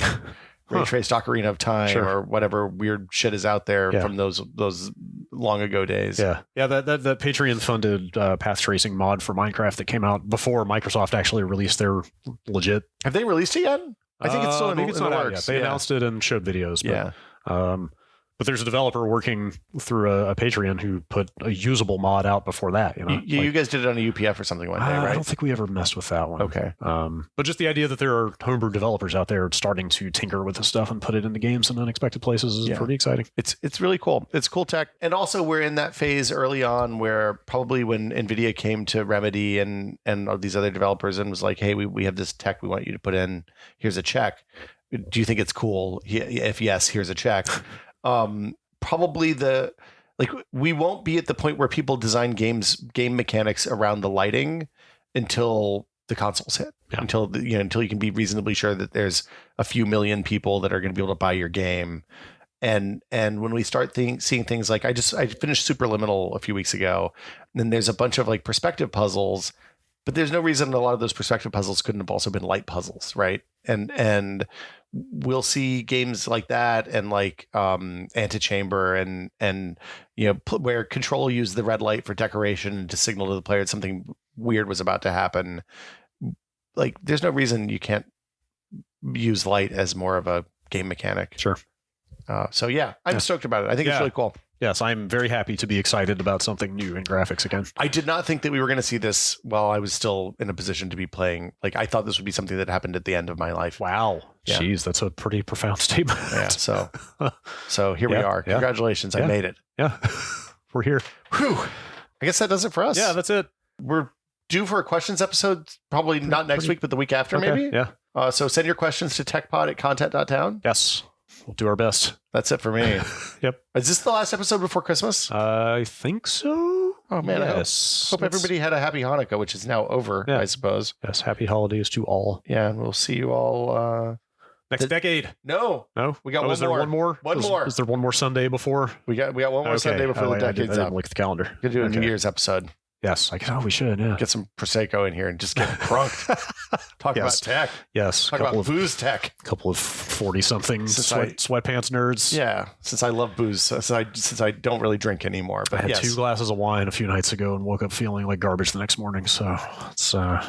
ray traced Ocarina of Time or whatever weird shit is out there from those long ago days. Yeah. That Patreon funded path tracing mod for Minecraft that came out before Microsoft actually released their legit. Have they released it yet? I think it's still in the works. They announced it and showed videos. But, but there's a developer working through a Patreon who put a usable mod out before that. You know, you guys did it on a UPF or something one day, right? I don't think we ever messed with that one. Okay. But just the idea that there are homebrew developers out there starting to tinker with this stuff and put it into games in unexpected places is pretty exciting. It's really cool. It's cool tech. And also we're in that phase early on where probably when NVIDIA came to Remedy and all these other developers and was like, hey, we have this tech we want you to put in. Here's a check. Do you think it's cool? If yes, here's a check. Probably we won't be at the point where people design game mechanics around the lighting until the consoles hit, until you can be reasonably sure that there's a few million people that are going to be able to buy your game. And when we start seeing things like I finished Superliminal a few weeks ago, and there's a bunch of like perspective puzzles, but there's no reason a lot of those perspective puzzles couldn't have also been light puzzles, right? And we'll see games like that and like Antechamber and you know where Control used the red light for decoration to signal to the player something weird was about to happen. Like there's no reason you can't use light as more of a game mechanic. Sure. So I'm stoked about it. I think it's really cool. Yes, I'm very happy to be excited about something new in graphics again. I did not think that we were going to see this while I was still in a position to be playing. Like, I thought this would be something that happened at the end of my life. Wow. Yeah. Jeez, that's a pretty profound statement. Yeah, so here we are. Congratulations, I made it. Yeah, we're here. Whew. I guess that does it for us. Yeah, that's it. We're due for a questions episode, probably not next week, but the week after, maybe? Yeah. So send your questions to techpod@content.town. Yes. We'll do our best. That's it for me. Yep. Is this the last episode before Christmas? I think so. Oh, man. Yes. I hope everybody had a happy Hanukkah, which is now over, I suppose. Yes. Happy holidays to all. Yeah. And we'll see you all next decade. No. We got one more. Is there one more? One more. Is there one more Sunday before? We got one more Sunday before the decade's up. I didn't look at the calendar. We're going to do a New Year's episode. Yes. We should. Yeah. Get some Prosecco in here and just get drunk. Talk about tech. Yes. Talk about booze tech. A couple of 40-something sweatpants nerds. Yeah. Since I love booze, since I don't really drink anymore. But I had 2 glasses of wine a few nights ago and woke up feeling like garbage the next morning. So it's I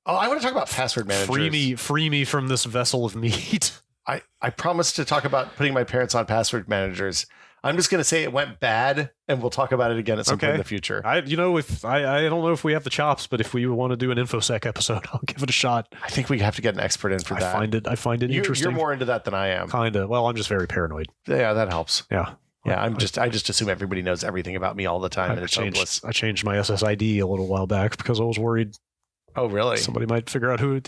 want to talk about password managers. Free me from this vessel of meat. I promised to talk about putting my parents on password managers. I'm just going to say it went bad, and we'll talk about it again at some point in the future. I don't know if we have the chops, but if we want to do an InfoSec episode, I'll give it a shot. I think we have to get an expert in for that. I find it interesting. You're more into that than I am. Kinda. Well, I'm just very paranoid. Yeah, that helps. Yeah. Yeah, I just assume everybody knows everything about me all the time, and it's hopeless. I changed my SSID a little while back because I was worried. Oh, really? Somebody might figure out who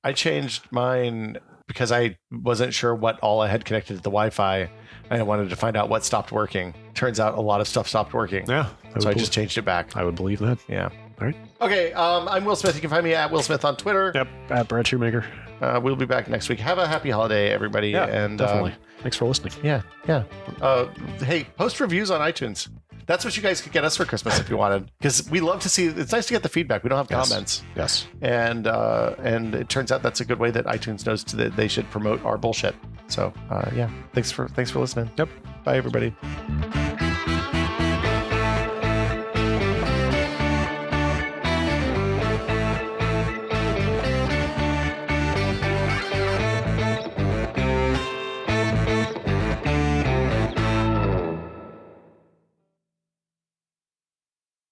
I changed mine because I wasn't sure what all I had connected to the Wi-Fi. I wanted to find out what stopped working. Turns out a lot of stuff stopped working. Yeah. So I just changed it back. I would believe that. Yeah. All right. Okay. I'm Will Smith. You can find me at Will Smith on Twitter. Yep. At Brad Shoemaker. We'll be back next week. Have a happy holiday, everybody. Yeah, and definitely. Thanks for listening. Yeah. Hey, post reviews on iTunes. That's what you guys could get us for Christmas if you wanted, because we love to see. It's nice to get the feedback. We don't have comments. Yes. And it turns out that's a good way that iTunes knows that they should promote our bullshit. So thanks for listening. Yep. Bye, everybody.